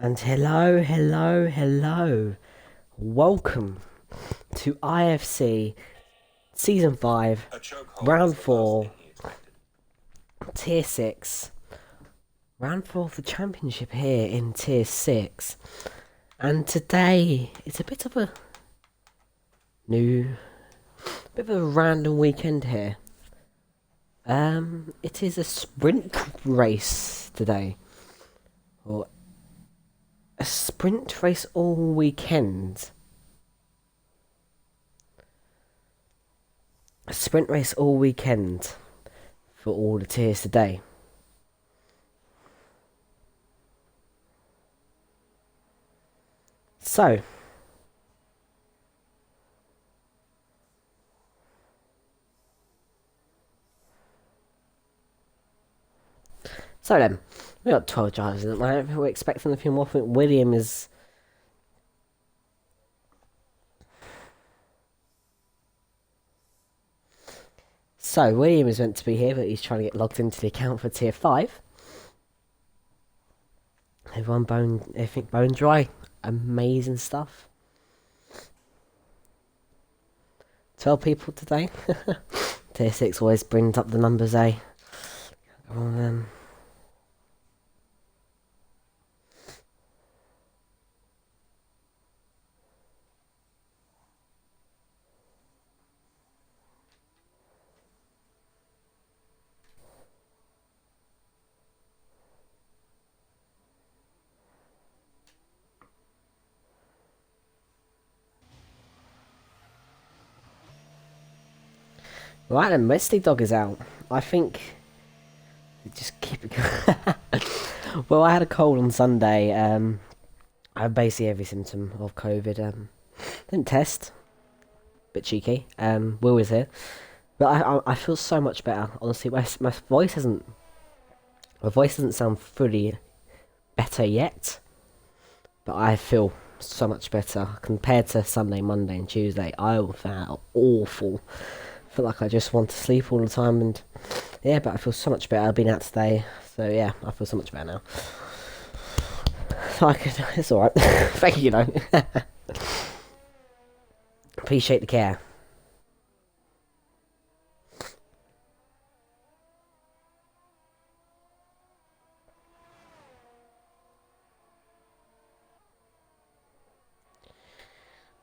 And hello. Welcome to IFC Season 5, Round 4, Tier 6. Round 4 of the Championship here in Tier 6. And today, it's a bit of a random weekend here. It is a sprint race today. Or a sprint race all weekend. A sprint race all weekend for all the tiers today. So then, we got 12 drivers in it. We're expecting a few more. I think William is. So, William is meant to be here, but he's trying to get logged into the account for Tier 5. I think bone dry. Amazing stuff. 12 people today. Tier 6 always brings up the numbers, eh? Come on, then. Right then, Misty Dog is out. I think just keep it going. Well, I had a cold on Sunday. I have basically every symptom of COVID. Didn't test. Bit cheeky. Will is here. But I feel so much better. Honestly, my voice doesn't sound fully better yet. But I feel so much better compared to Sunday, Monday and Tuesday. I felt awful. I feel like I just want to sleep all the time, and yeah, but I feel so much better. I've been out today, so yeah, I feel so much better now. So it's alright. Thank you, Appreciate the care.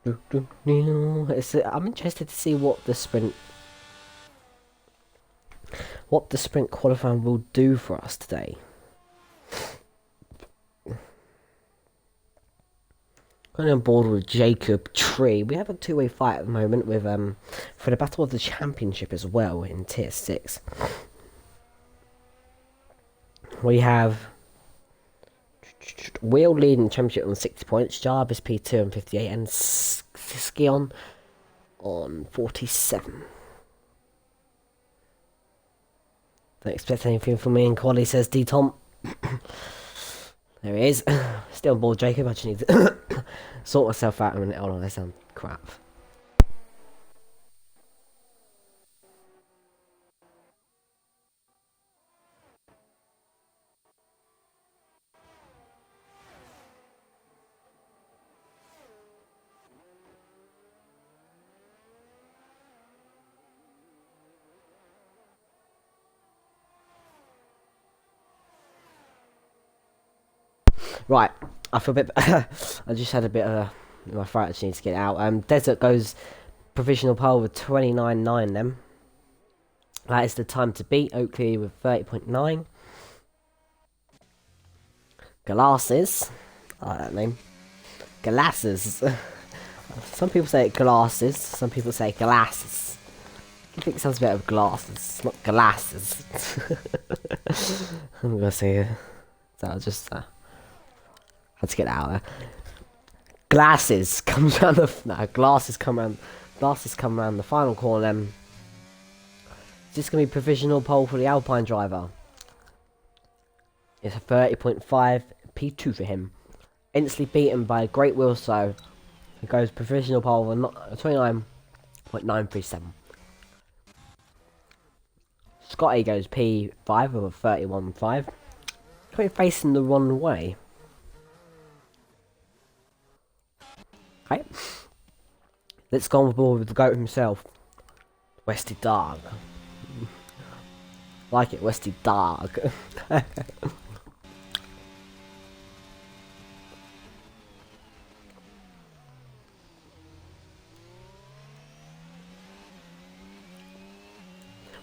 I'm interested to see what the sprint qualifying will do for us today. Going on board with Jacob Tree. We have a two-way fight at the moment with for the Battle of the Championship as well in Tier 6. We have Will leading the championship on 60 points, Jarvis P2 on 58, and Skion on 47. Don't expect anything from me and Quali, says D-Tom. There he is. Still on board, Jacob. I just need to sort myself out in a minute. Hold on, I sound crap. Right, I feel a bit. I just had a bit of my throat. I just need to get it out. Desert goes provisional pole with 29.9. Then that is the time to beat. Oakley with 30.9. Glasses, I like that name. Glasses. Some people say glasses. Some people say glasses. I think it sounds better with glasses, not glasses. I'm gonna say it. So I just had to get that out there. Glasses comes around the glasses come around the final corner. Then it's just gonna be provisional pole for the Alpine driver. It's a 30.5 P2 for him. Instantly beaten by Great Will, so it goes provisional pole with 29.937. Scotty goes P5 with a 31.5. We're facing the wrong way. Okay. Let's go on board with the GOAT himself. Westy Dog. Like it, Westy Dog.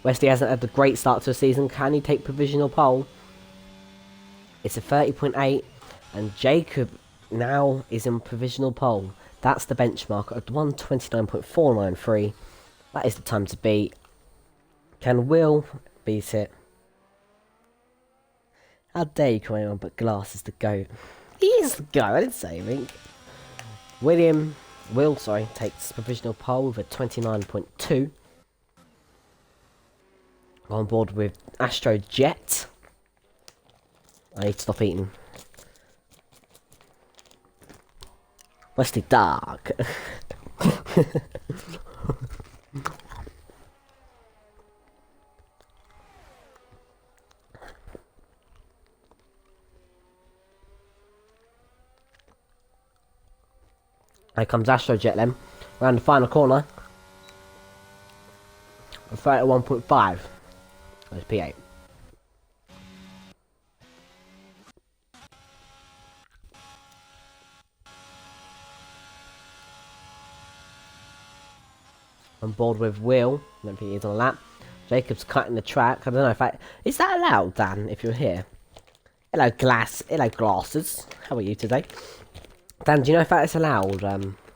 Westy hasn't had a great start to the season. Can he take provisional pole? It's a 30.8, and Jacob now is in provisional pole. That's the benchmark at 129.493. That is the time to beat. Can Will beat it? How dare you come on, but Glass is the GOAT. He is the GOAT, I didn't say anything. Will, takes provisional pole with a 29.2. On board with Astro Jet. I need to stop eating. Wesley Dark. Here comes Astro Jet then. Around the final corner. 31.5. That's P8. On board with Will. I don't think he's on a lap. Jacob's cutting the track. I don't know if is that allowed, Dan, if you're here? Hello, glasses. How are you today? Dan, do you know if that is allowed,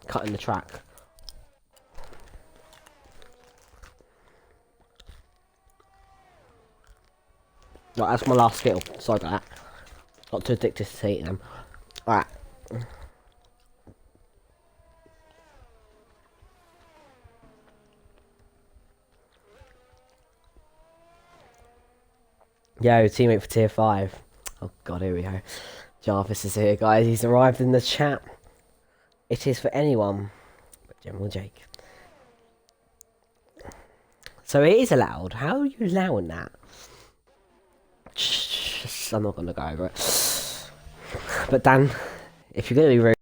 cutting the track? Right, that's my last skill. Sorry about that. Not too addicted to eating them. Alright. Yo, teammate for tier 5. Oh god, here we go. Jarvis is here, guys. He's arrived in the chat. It is for anyone but General Jake. So it is allowed. How are you allowing that? I'm not going to go over it. But Dan, if you're going to be rude...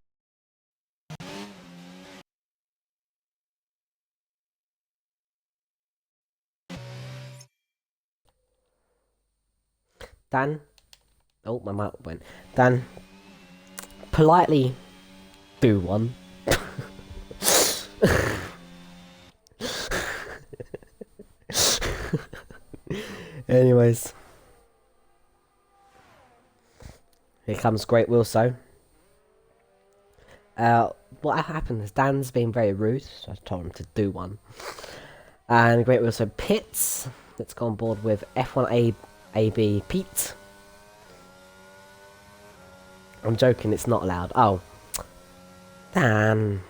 Dan? Oh, my mic went. Dan, politely do one. Anyways. Here comes Great Wilso. What happened is Dan's been very rude, so I told him to do one. And Great Wilso pits. Let's go on board with F1 AB Pete. I'm joking, it's not allowed. Oh. Dan.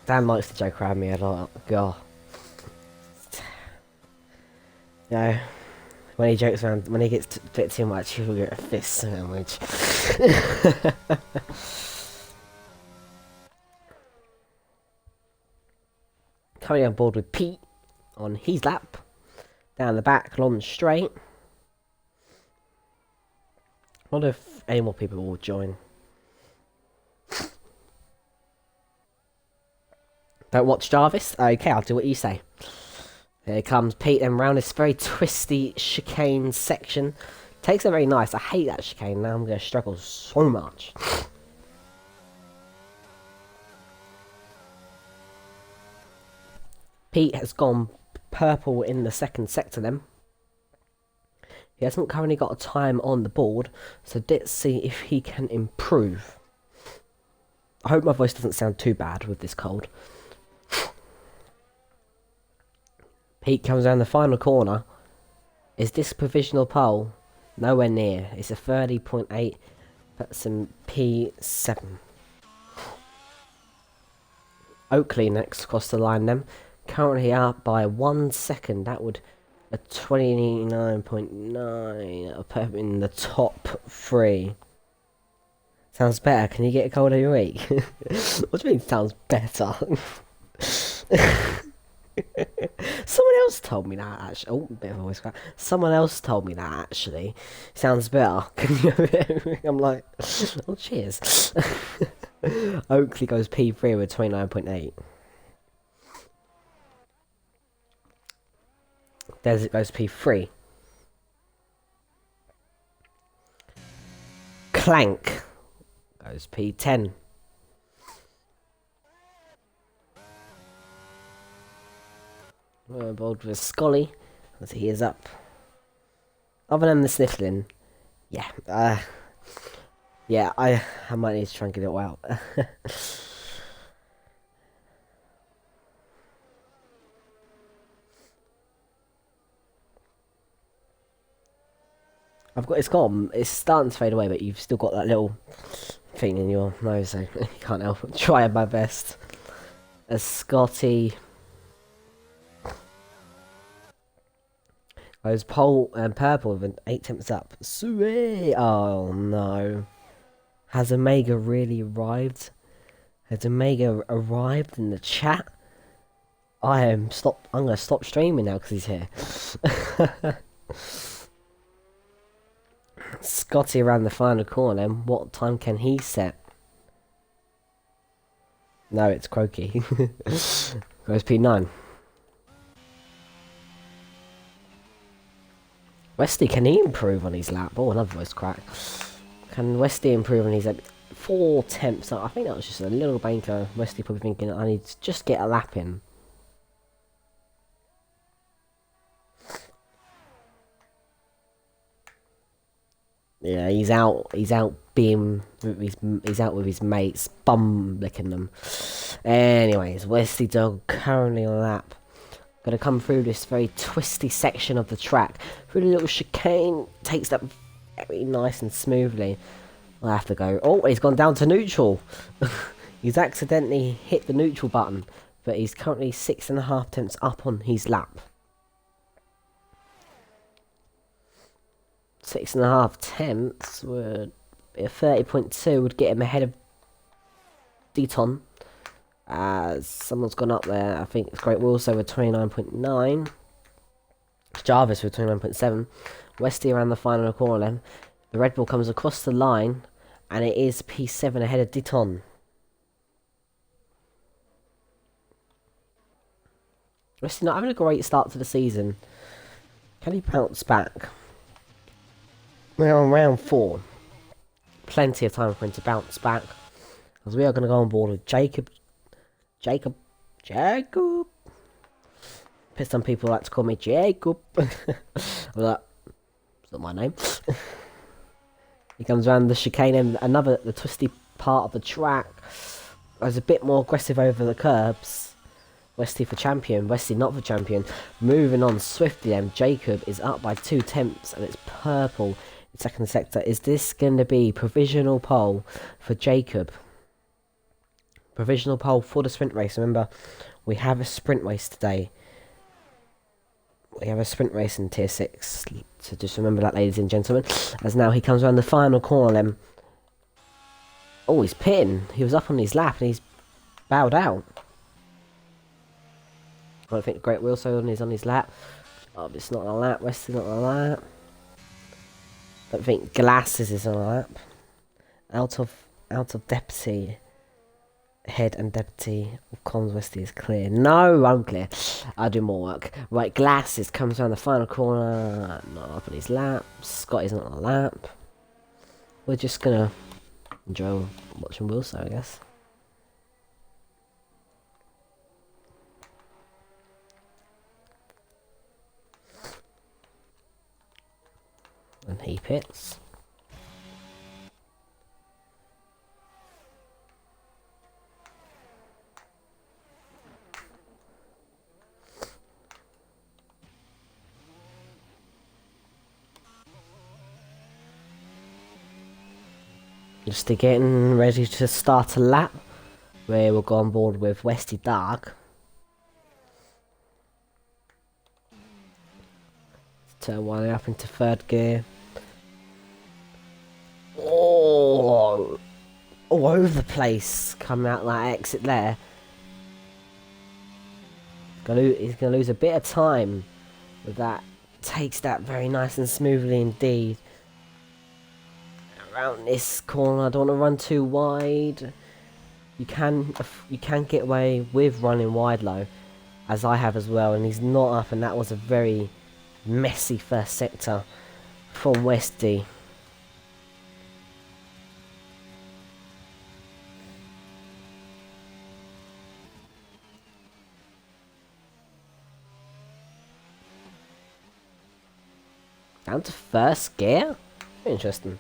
Dan likes to joke around me a lot. God. No. When he jokes around, when he gets a bit too much, he'll get a fist sandwich. Coming on board with Pete on his lap. Down the back, long straight. I wonder if any more people will join. Don't watch Jarvis? Okay, I'll do what you say. Here comes Pete and round this very twisty chicane section. Takes it very nice. I hate that chicane. Now I'm going to struggle so much. Pete has gone purple in the second sector then. He hasn't currently got a time on the board, so let's see if he can improve. I hope my voice doesn't sound too bad with this cold. Pete comes down the final corner. Is this provisional pole? Nowhere near. It's a 30.8. That's in P7. Oakley next across the line then. Currently out by 1 second. That would a 29.9. I'll put him in the top 3. Sounds better. Can you get a cold every week? What do you mean sounds better? Someone else told me that actually. Oh, bit of a voice crack. Someone else told me that actually. Sounds better. I'm like, oh, cheers. Oakley goes P3 with 29.8. Desert goes P3. Clank goes P10. We're bold with Scully, as he is up. Other than the sniffling, yeah, yeah, I might need to try and get it all out. It's starting to fade away, but you've still got that little thing in your nose, so you can't help it. Try my best. As Scotty goes purple with an 8 temps up. Sweet! Oh no. Has Omega really arrived? Has Omega arrived in the chat? I'm gonna stop streaming now because he's here. Scotty around the final corner. What time can he set? No, it's Croaky. Goes P9. Westy, can he improve on his lap? Oh, another voice crack. Can Westy improve on his lap? 4 temps. I think that was just a little banker. Westy probably thinking, I need to just get a lap in. Yeah, he's out being he's out with his mates, bum licking them. Anyways, Wesley Dog currently on a lap. Gonna come through this very twisty section of the track. Through the little chicane, takes that very nice and smoothly. I'll have to go. Oh, he's gone down to neutral. He's accidentally hit the neutral button, but he's currently 6.5 temps up on his lap. 6.5 temps would be a 30.2 would get him ahead of Deton. As someone's gone up there, I think it's Great Wilson with 29.9. Jarvis with 29.7. Westy around the final corner then. The Red Bull comes across the line, and it is P7 ahead of Deton. Westy not having a great start to the season. Can he bounce back? We're on round 4. Plenty of time for him to bounce back. As we are going to go on board with Jacob. Some people like to call me Jacob. I'm like, it's not my name. He comes around the chicane and the twisty part of the track. Was a bit more aggressive over the curbs. Westy for champion, Westy not for champion. Moving on swiftly then, Jacob is up by 2 temps and it's purple in second sector. Is this going to be provisional pole for Jacob? Provisional pole for the sprint race. Remember, we have a sprint race today. We have a sprint race in tier 6. So just remember that, ladies and gentlemen. As now he comes around the final corner then. Oh, he's pitting. He was up on his lap and he's bowed out. I don't think Great Wilson is on his lap. Oh, it's not on a lap. Wesley not on a lap. I don't think Glasses is on a lap. Out of deputy. Head and deputy of comms Westy is clear. No, I'm clear. I'll do more work. Right, Glasses comes around the final corner. Not up on his lap. Scotty's not on the lap. We're just gonna enjoy watching Wilson, I guess. And he pits. Just getting ready to start a lap where we'll go on board with Westy Dark. Turn 1 up into 3rd gear. Oh, all over the place coming out that exit there. He's gonna lose a bit of time with that. Takes that very nice and smoothly indeed. Around this corner, I don't want to run too wide. You can get away with running wide low, as I have as well, and he's not up, and that was a very messy first sector from Westy. Down to first gear? Interesting.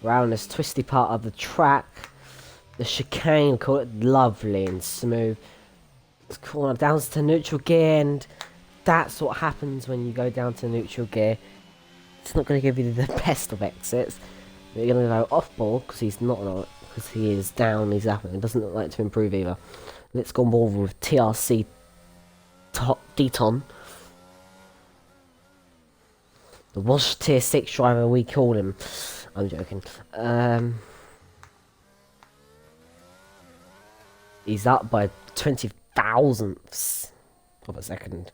Around this twisty part of the track. The chicane, call it lovely and smooth. It's corner down to neutral gear, and that's what happens when you go down to neutral gear. It's not going to give you the best of exits. You're going to go off board because he's not, because he is down, he's up, and it doesn't look like to improve either. Let's go on board with TRC Deton. The Wash Tier 6 driver, we call him. I'm joking. He's up by 20 thousandths of a second.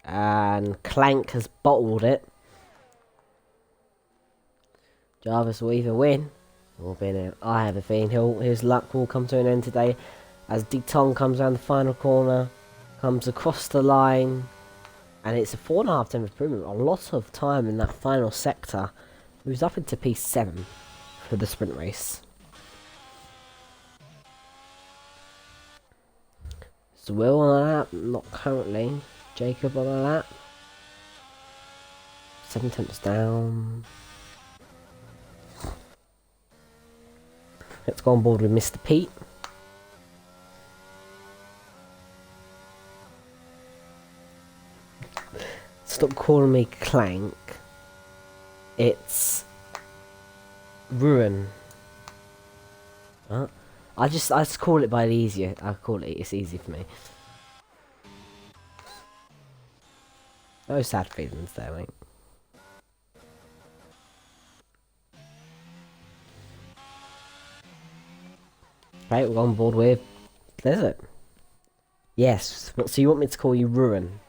And Clank has bottled it. Jarvis will either win or be in it. I have a feeling his luck will come to an end today, as Deton comes around the final corner, comes across the line, and it's a 4.5 time improvement. A lot of time in that final sector. Moves up into P7 for the sprint race. Is Will on a lap? Not currently. Jacob on a lap. 7 tenths down. Let's go on board with Mr. Pete. Stop calling me Clank. It's Ruin. Huh? I just call it by the easier. I call it. It's easy for me. No sad feelings there, mate. Right, we're on board with Desert. Yes. So you want me to call you Ruin?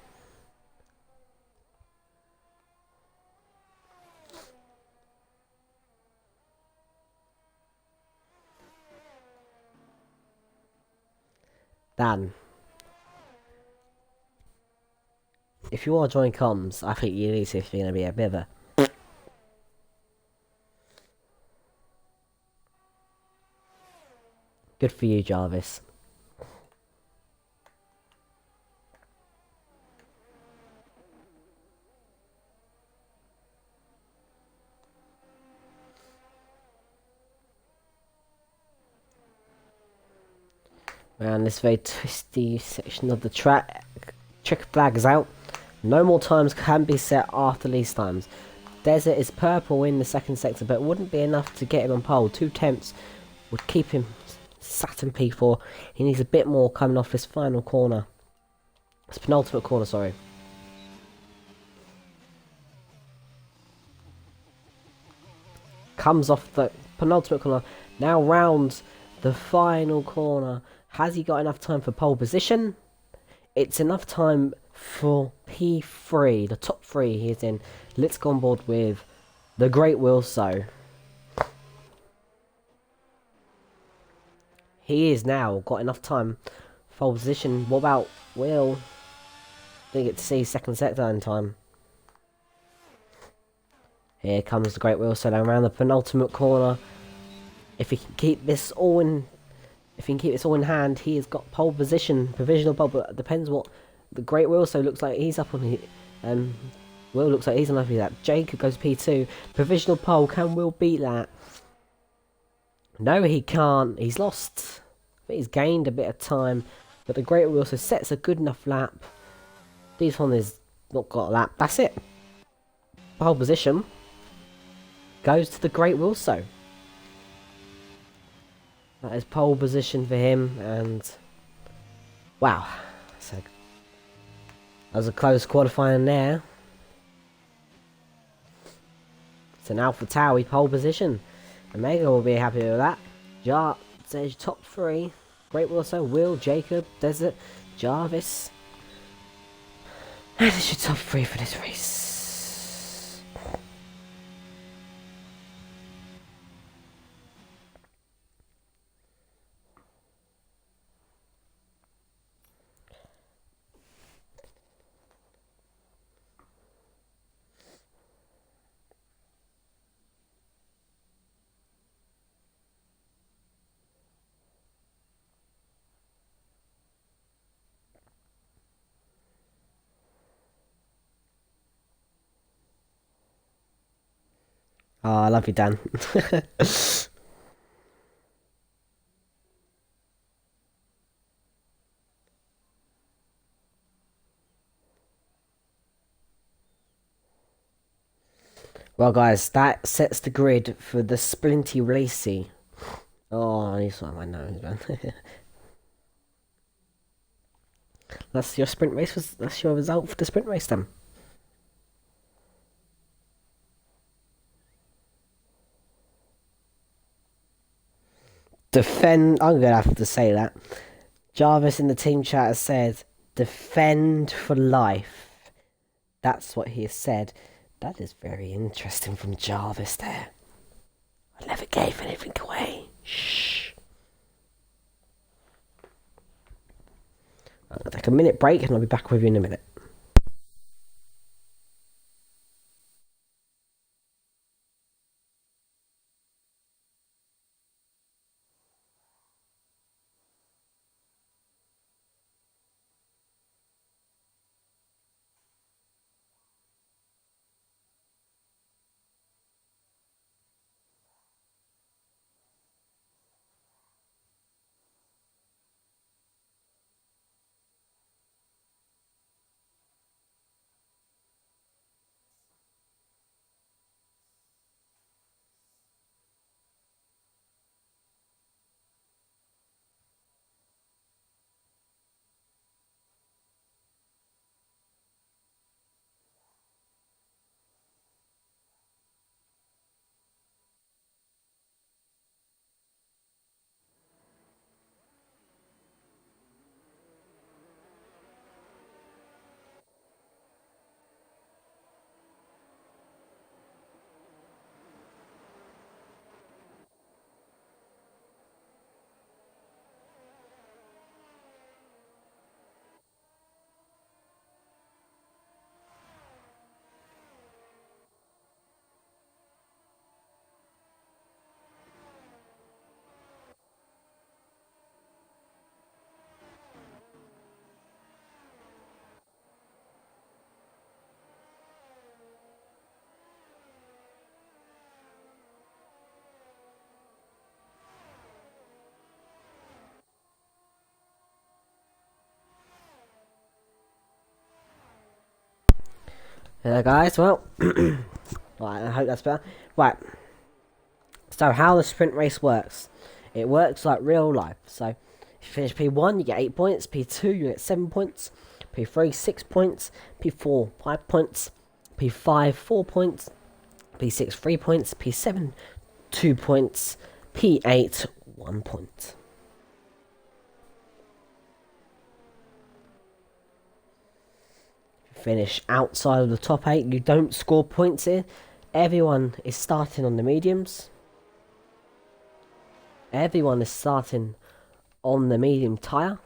Dan, if you are joining comms, I think you need to if you're going to be a bit of a... Good for you, Jarvis. Around this very twisty section of the track, checker flag is out. No more times can be set after these times. Desert is purple in the second sector, but it wouldn't be enough to get him on pole. 2 temps would keep him sat in P4. He needs a bit more coming off this final corner. This penultimate corner, sorry. Comes off the penultimate corner, now rounds the final corner. Has he got enough time for pole position? It's enough time for P3, the top 3 he's in. Let's go on board with the Great Wilso. He is now got enough time for pole position. What about Will? Didn't get to see second sector in time. Here comes the Great Wilso down around the penultimate corner. If he can keep this all in... If he can keep this all in hand, he has got pole position, provisional pole, but it depends what the Great Wilso looks like. He's up on Will looks like he's on that. Jacob goes P2. Provisional pole, can Will beat that? No, he can't. He's lost. But he's gained a bit of time. But the Great Wilso sets a good enough lap. Deton has not got a lap. That's it. Pole position goes to the Great Wilso. That is pole position for him, and wow, that was a close qualifying there. It's an Alpha Tauri pole position. Omega will be happy with that. There's your top three. Great Wilson, Will, Jacob, Desert, Jarvis. And it's your top three for this race. Oh, I love you, Dan. Well, guys, that sets the grid for the Splinty Racy. Oh, I need to my nose, man. That's your sprint race. That's your result for the sprint race, then. Defend. I'm gonna have to say that. Jarvis in the team chat has said, "Defend for life." That's what he has said. That is very interesting from Jarvis there. I never gave anything away. Shh. I'll take a minute break and I'll be back with you in a minute. Yeah, guys, well, right, I hope that's better. Right, so how the sprint race works. It works like real life. So, if you finish P1, you get 8 points. P2, you get 7 points. P3, 6 points. P4, 5 points. P5, 4 points. P6, 3 points. P7, 2 points. P8, 1 point. Finish outside of the top 8, you don't score points here. Everyone is starting on the mediums. Everyone is starting on the medium tyre.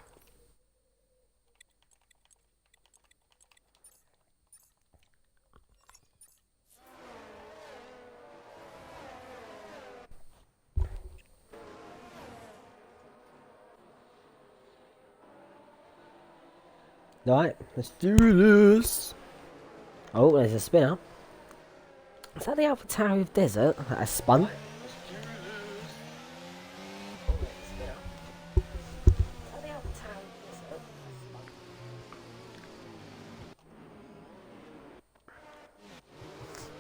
Alright, let's do this. Oh, there's a spinner. Is that the Alpha Tower of Desert that has spun?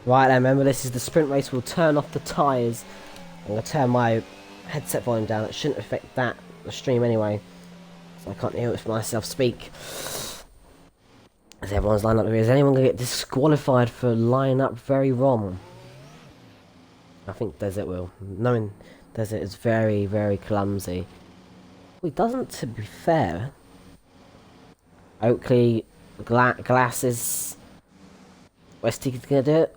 Right then, remember this is the sprint race. We'll turn off the tyres. I'm going to turn my headset volume down. It shouldn't affect the stream anyway. So I can't hear it for myself speak. As everyone's lined up here, is anyone going to get disqualified for lining up very wrong? I think Desert will. Knowing does it? It's very, very clumsy. Well, he doesn't, to be fair. Oakley, glasses. Westy gonna do it?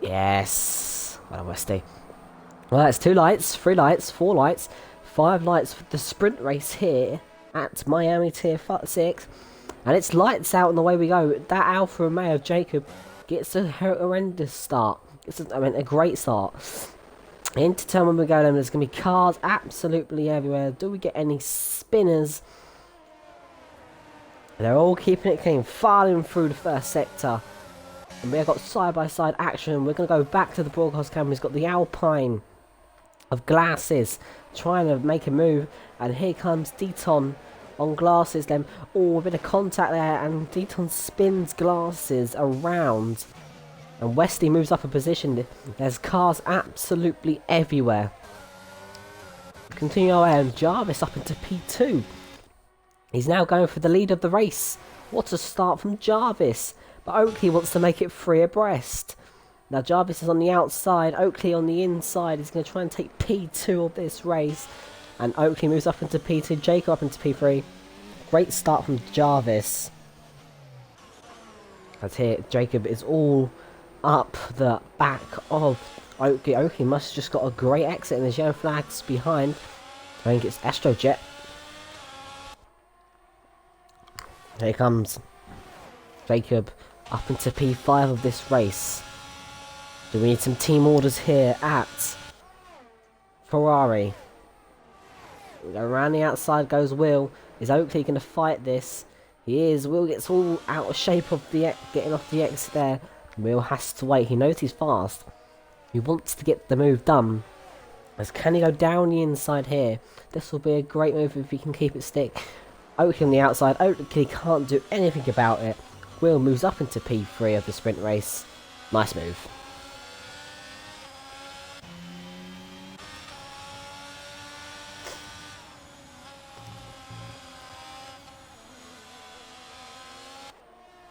Yes. Well, Westy. Well, that's 2 lights, 3 lights, 4 lights, 5 lights for the sprint race here at Miami Tier 6. And it's lights out and away we go. That Alfa Romeo Jacob gets a horrendous start. A great start. Into turn when we go, then there's going to be cars absolutely everywhere. Do we get any spinners? They're all keeping it clean, filing through the first sector. And we have got side-by-side action. We're going to go back to the broadcast camera. He's got the Alpine of glasses trying to make a move. And here comes Deaton on glasses then. Oh, a bit of contact there. And Deaton spins glasses around. And Westy moves up a position. There's cars absolutely everywhere. Continue our way. And Jarvis up into P2. He's now going for the lead of the race. What a start from Jarvis. But Oakley wants to make it 3 abreast. Now Jarvis is on the outside. Oakley on the inside. He's going to try and take P2 of this race. And Oakley moves up into P2. Jacob up into P3. Great start from Jarvis. As here, Jacob is all up the back of Oakley. Oakley must have just got a great exit. And there's yellow flags behind. I think it's Astrojet. Here comes Jacob up into P5 of this race. Do we need some team orders here at Ferrari? Around the outside goes Will. Is Oakley going to fight this? He is. Will gets all out of shape of the getting off the exit there. Will has to wait. He knows he's fast. He wants to get the move done. As can he go down the inside here? This will be a great move if he can keep it stick. Oakley on the outside. Oakley can't do anything about it. Will moves up into P3 of the sprint race. Nice move.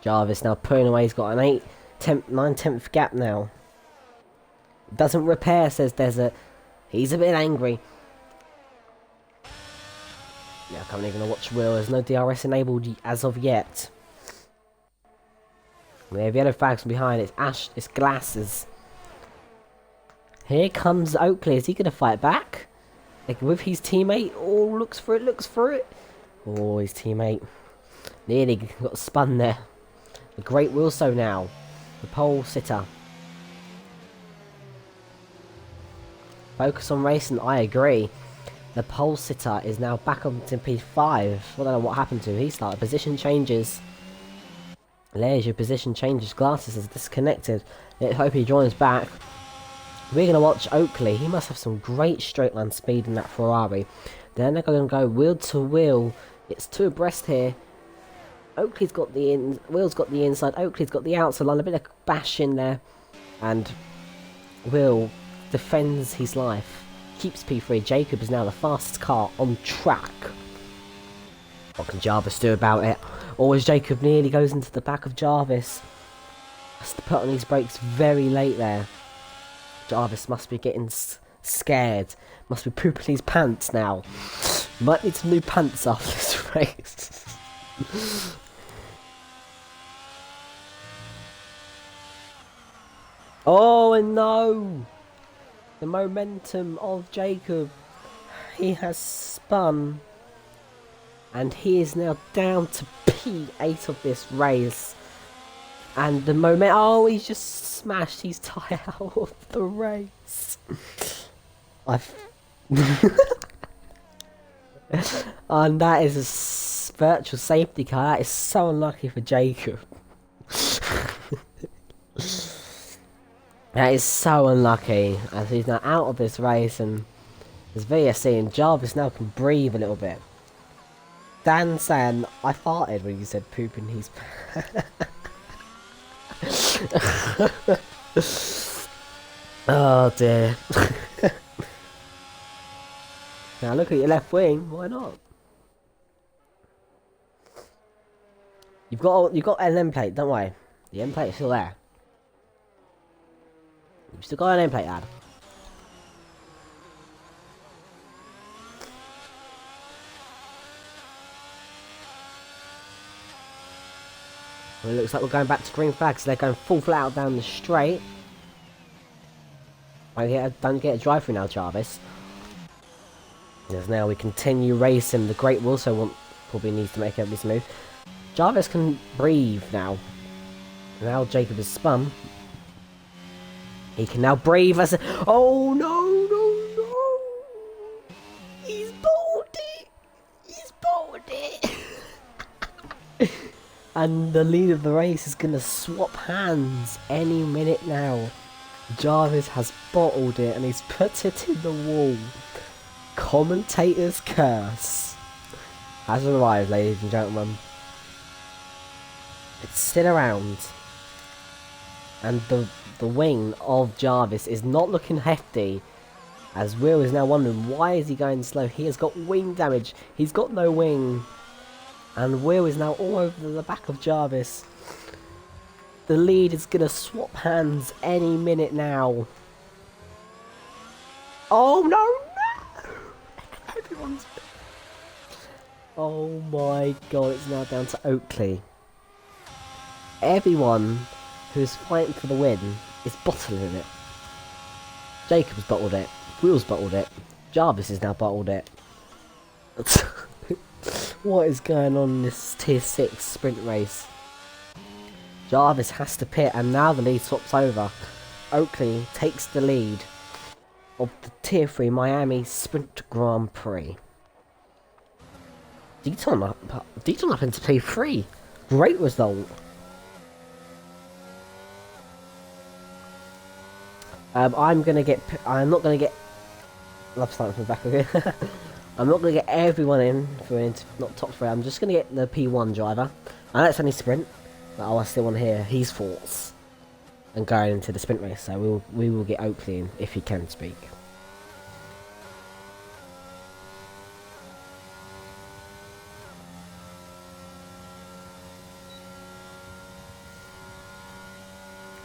Jarvis now pulling away. He's got an 9/10 gap now. Doesn't repair, says Desert. He's a bit angry. Yeah, I can't even watch Will. There's no DRS enabled as of yet. We have yellow flags from behind. It's glasses. Here comes Oakley. Is he going to fight back? Like with his teammate? Oh, looks for it. Oh, his teammate. Nearly got spun there. The great Wilso now. The pole sitter. Focus on racing. I agree. The pole sitter is now back up to P5. I don't know what happened to him. He started position changes. There's your position changes. Glasses is disconnected. Let's hope he joins back. We're going to watch Oakley. He must have some great straight line speed in that Ferrari. Then they're going to go wheel to wheel. It's 2 abreast here. Oakley's got the in. Will's got the inside. Oakley's got the outside line. A bit of bash in there. And Will defends his life. Keeps P3. Jacob is now the fastest car on track. What can Jarvis do about it? Or as Jacob nearly goes into the back of Jarvis. Has to put on his brakes very late there. Jarvis must be getting scared. Must be pooping his pants now. Might need some new pants after this race. Oh, and no! The momentum of Jacob. He has spun. And he is now down to P8 of this race. And the moment... Oh, he's just smashed his tyre out of the race. And that is a virtual safety car. That is so unlucky for Jacob. That is so unlucky. As he's now out of this race. And there's VSC and Jarvis now can breathe a little bit. Dan saying, I farted when you said pooping his Oh dear. Now look at your left wing, why not? You've got an end plate, don't worry. The end plate is still there. You've still got an end plate, lad. Well, it looks like we're going back to green flags. They're going full flat out down the straight. Don't get a drive through now, Jarvis. As now we continue racing. The Great will also probably needs to make this move. Jarvis can breathe now. Now Jacob is spun. He can now breathe as oh no, no, no! He's bowled it! He's bowled it! And the lead of the race is gonna swap hands any minute now. Jarvis has bottled it and he's put it in the wall. Commentator's curse has arrived, ladies and gentlemen. It's still around. And the wing of Jarvis is not looking hefty. As Will is now wondering, why is he going slow? He has got wing damage. He's got no wing. And Will is now all over the back of Jarvis. The lead is going to swap hands any minute now. Oh no, no! Everyone's... Oh my god, it's now down to Oakley. Everyone who's fighting for the win is bottling it. Jacob's bottled it. Will's bottled it. Jarvis has now bottled it. What is going on in this tier 6 sprint race? Jarvis has to pit and now the lead swaps over. Oakley takes the lead of the tier 3 Miami Sprint Grand Prix. Deaton up into P3. Great result. I'm not gonna get. Love starting from the back again. I'm not gonna get everyone in for not top 3. I'm just gonna get the P1 driver. I know it's only sprint, but I still want to hear his thoughts and going into the sprint race. So we will get Oakley in if he can speak.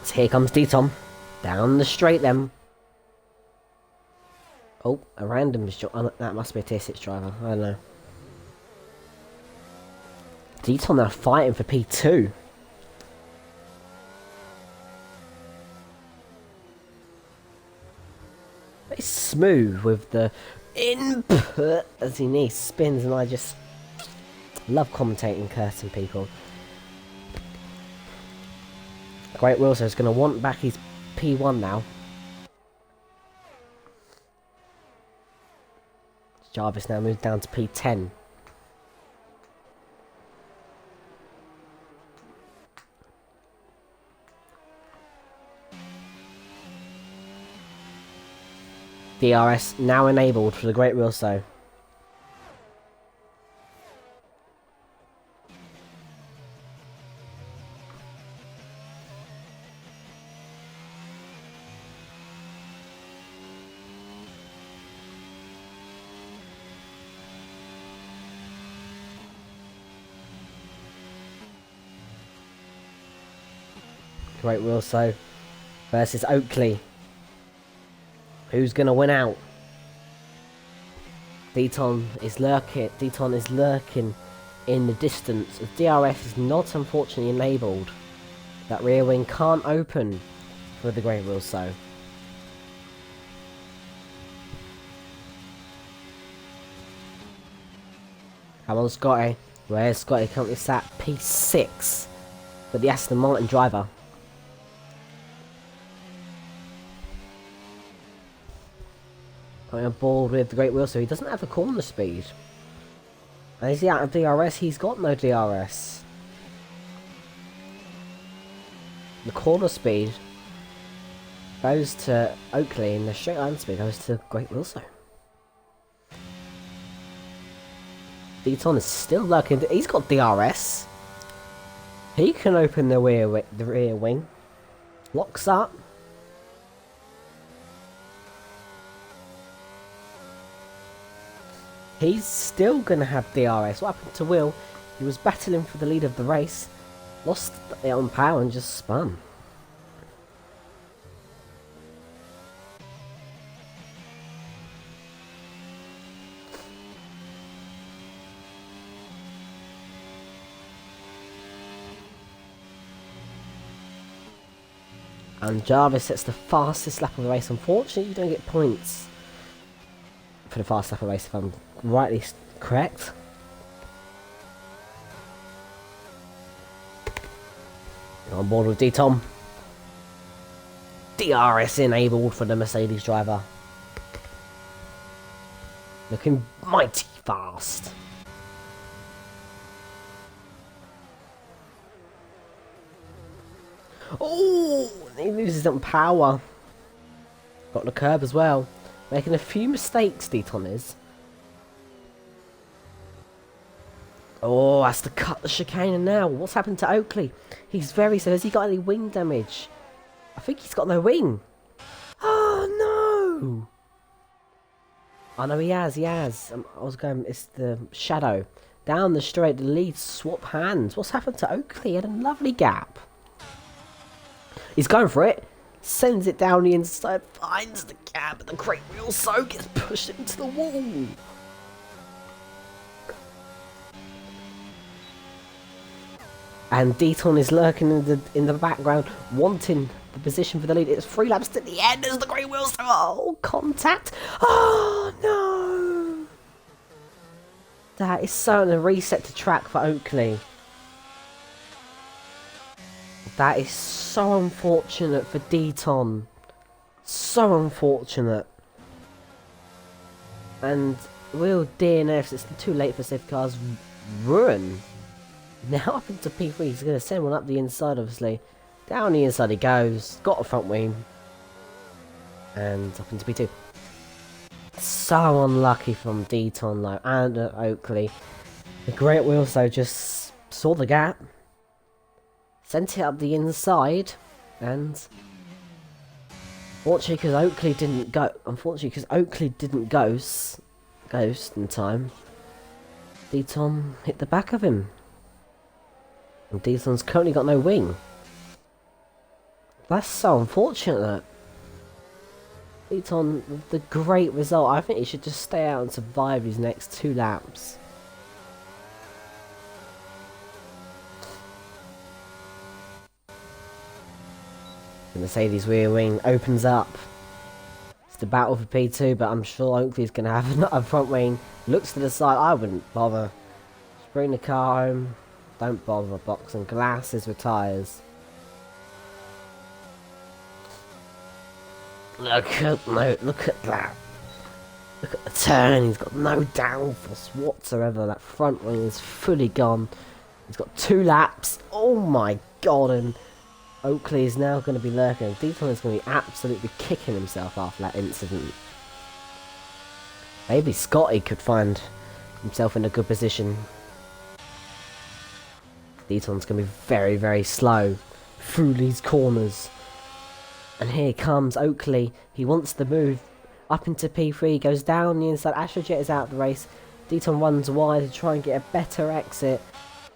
So here comes Deaton. Down the straight then. Oh, a random driver. That must be a tier 6 driver. I don't know. Deaton now fighting for P2. Very smooth with the input as he needs spins, and I just love commentating, cursing people. Great Wilson is going to want back his P1 now. Jarvis now moves down to P10. DRS now enabled for the Great Wilso. Great Wilso versus Oakley. Who's gonna win out? Deaton is lurking in the distance as DRS is not unfortunately enabled. That rear wing can't open for the Great Wilso. Come on, Scotty. Where's Scotty? Currently sat P6 with the Aston Martin driver. Going on board with the Great Wheel, so he doesn't have the corner speed. And is he out of DRS? He's got no DRS. The corner speed goes to Oakley, and the straight line speed goes to Great Wilso. Deaton is still lurking. He's got DRS. He can open the rear wing. Locks up. He's still going to have DRS. What happened to Will? He was battling for the lead of the race. Lost it on power and just spun. And Jarvis sets the fastest lap of the race. Unfortunately, you don't get points for the fast lap of the race, if I'm rightly correct. On board with D-Tom. DRS enabled for the Mercedes driver. Looking mighty fast. Oh, he loses some power. Got the curb as well. Making a few mistakes, D-Tom is. Oh, has to cut the chicane now. What's happened to Oakley? He's very slow. Has he got any wing damage? I think he's got no wing. Oh, no. Oh, no, he has. I was going, it's the shadow. Down the straight, the leads swap hands. What's happened to Oakley? He had a lovely gap. He's going for it. Sends it down the inside. Finds the gap. And the great wheel so gets pushed into the wall. And D-Ton is lurking in the background, wanting the position for the lead. It's 3 laps to the end as the great wheels. Oh, contact. Oh, no. That is so a reset to track for Oakley. That is so unfortunate for D-Ton. So unfortunate. And will DNFs, it's too late for safety cars, ruin. Now up into P3, he's going to send one up the inside, obviously. Down the inside he goes, got a front wing. And up into P2. So unlucky from D-Ton, though, and Oakley. The great wheel, so just saw the gap. Sent it up the inside. And unfortunately, because Oakley didn't ghost in time, D-Ton hit the back of him. And D-Ton's currently got no wing. That's so unfortunate. D-Ton, with the great result, I think he should just stay out and survive his next 2 laps. The Mercedes rear wing opens up. It's the battle for P2, but I'm sure Oakley's going to have another front wing. Looks to the side, I wouldn't bother. Just bring the car home. Don't bother boxing glasses with tyres. Look at that. Look at the turn. He's got no downforce whatsoever. That front wing is fully gone. He's got 2 laps. Oh my god. And Oakley is now going to be lurking. D-Ton is going to be absolutely kicking himself after that incident. Maybe Scotty could find himself in a good position. D-Ton's going to be very, very slow through these corners. And here comes Oakley. He wants to move up into P3. Goes down the inside. Astrojet is out of the race. D-Ton runs wide to try and get a better exit.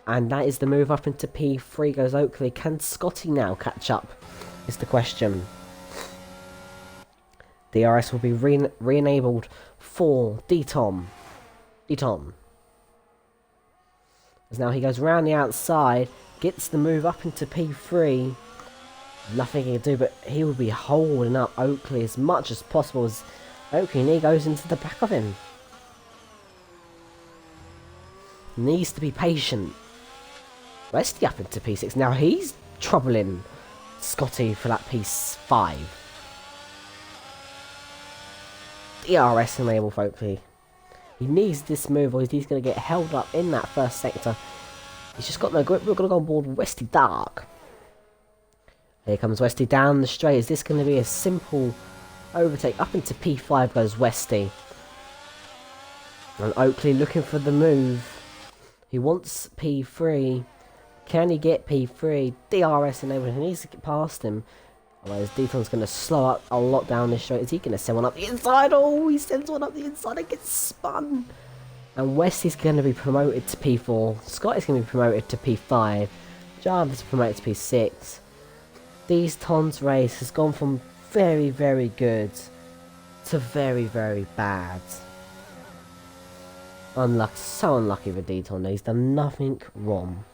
And that is the move up into P3 goes Oakley. Can Scotty now catch up? Is the question. DRS will be re-enabled for D-Ton. As now he goes around the outside, gets the move up into P3. Nothing he can do, but he will be holding up Oakley as much as possible as Oakley nearly goes into the back of him. Needs to be patient. Westy up into P6. Now he's troubling Scotty for that P5. DRS enable for Oakley. He needs this move or he's going to get held up in that first sector. He's just got no grip. We're going to go on board Westy Dark. Here comes Westy down the straight. Is this going to be a simple overtake? Up into P5 goes Westy. And Oakley looking for the move. He wants P3. Can he get P3? DRS enabled. He needs to get past him. Otherwise, D-Ton's going to slow up a lot down this straight. Is he going to send one up the inside? Oh, he sends one up the inside and gets spun. And Westy's going to be promoted to P4. Scott is going to be promoted to P5. Jarvis promoted to P6. D-Ton's race has gone from very, very good to very, very bad. Unlucky, so unlucky for D-Ton. He's done nothing wrong.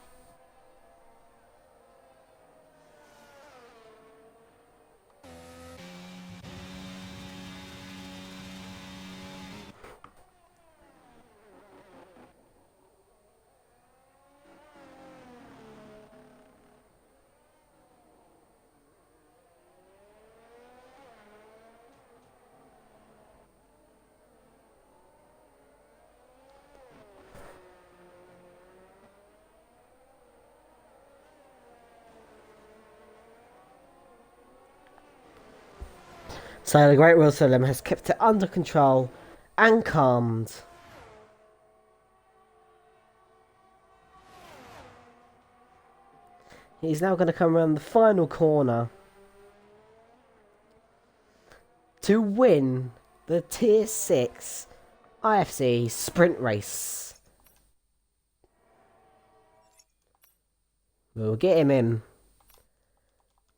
So the Great Wilson has kept it under control and calmed. He's now going to come around the final corner to win the Tier 6 IFC sprint race. We'll get him in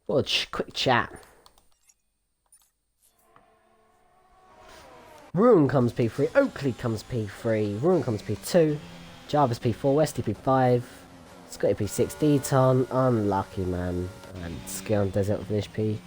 for a quick chat. Ruin comes P3, Oakley comes P3, Ruin comes P2, Jarvis P4, Westy P5, Scotty P6, D-Ton, unlucky man, and Skill and Desert finish P.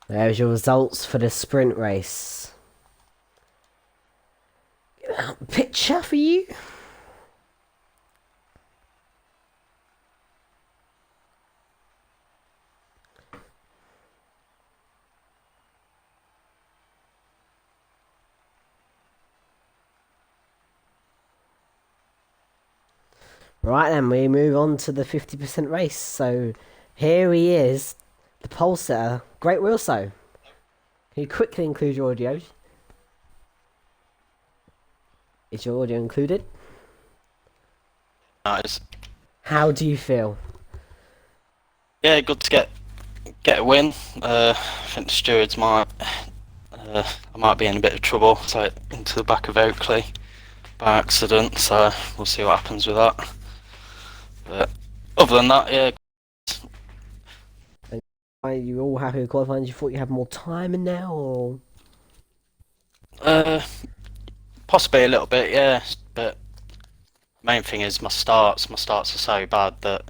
There's your results for the sprint race. Get out the picture for you. Right then, we move on to the 50% race. So here he is, the pole setter, Great Wilso. Can you quickly include your audio? Is your audio included? Nice. How do you feel? Yeah, good to get a win. I think the stewards might I might be in a bit of trouble, so into the back of Oakley by accident. So we'll see what happens with that. But other than that, yeah. Are you all happy with qualifying? Do you thought you had more time in now, or? Possibly a little bit, yeah. But main thing is my starts. My starts are so bad that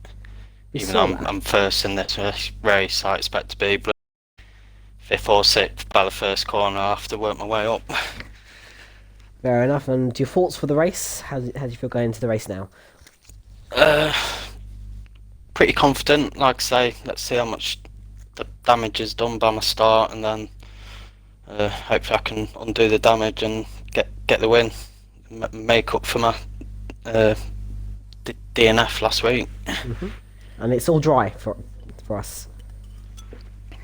even though I'm first in this race, I expect to be fifth or sixth by the first corner. I have to work my way up. Fair enough. And your thoughts for the race? How do you feel going into the race now? Pretty confident. Like I say, let's see how much the damage is done by my start, and then hopefully I can undo the damage and get the win, make up for my DNF last week. And it's all dry for us.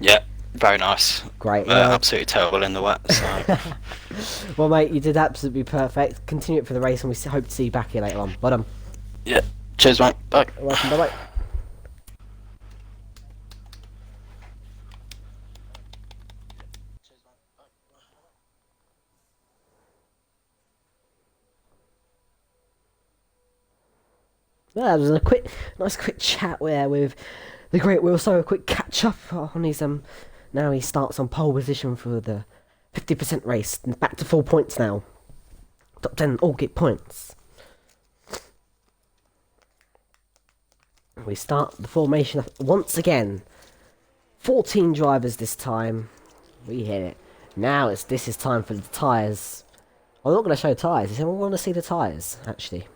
Yeah, very nice. Great. Absolutely terrible in the wet. So. Well, mate, you did absolutely perfect. Continue it for the race, and we hope to see you back here later on. Well done. Yeah. Cheers, mate. Bye. Welcome. Bye bye. Well, that was a nice quick chat there with the Great Will. So a quick catch up on his Now he starts on pole position for the 50% race, and back to 4 points now. Top 10 all get points. We start the formation once again. 14 drivers this time. We hit it. Now this is time for the tyres. I'm not going to show tyres. Does anyone want to see the tyres, actually?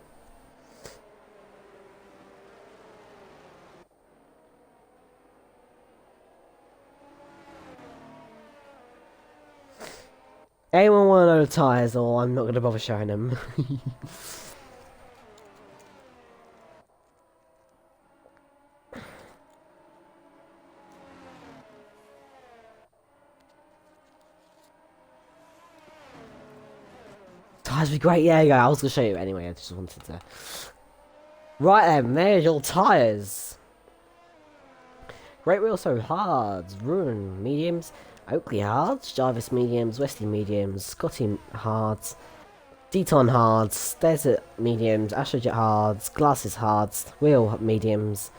Anyone want to know the tyres, or I'm not going to bother showing them? Tyres be great, yeah, I was going to show you anyway, I just wanted to. Right then, there's your tyres. Great Wheel so hards, Ruin mediums, Oakley hards, Jarvis mediums, Westy mediums, Scotty hards, Deton hards, Desert mediums, Astrojet hards, Glasses hards, Wheel mediums,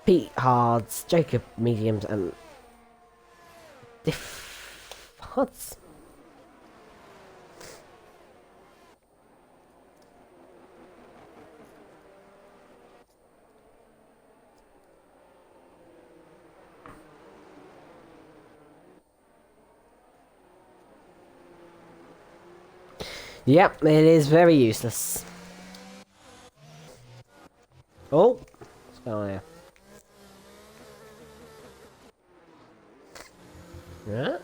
Pete hards, Jacob mediums, and Diff hards. Yep, it is very useless. Oh, what's going on here? Yeah,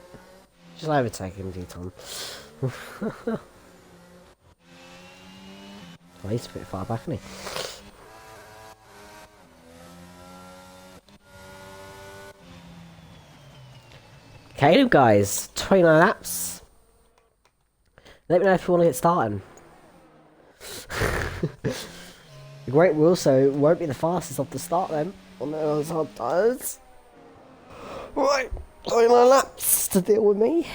just overtake him, Deton. Oh, he's a bit far back, isn't he? Okay, guys, 29 laps. Let me know if you want to get started. The Great Wheel also won't be the fastest off the start then, on those hard tyres. Right, 29 laps to deal with me.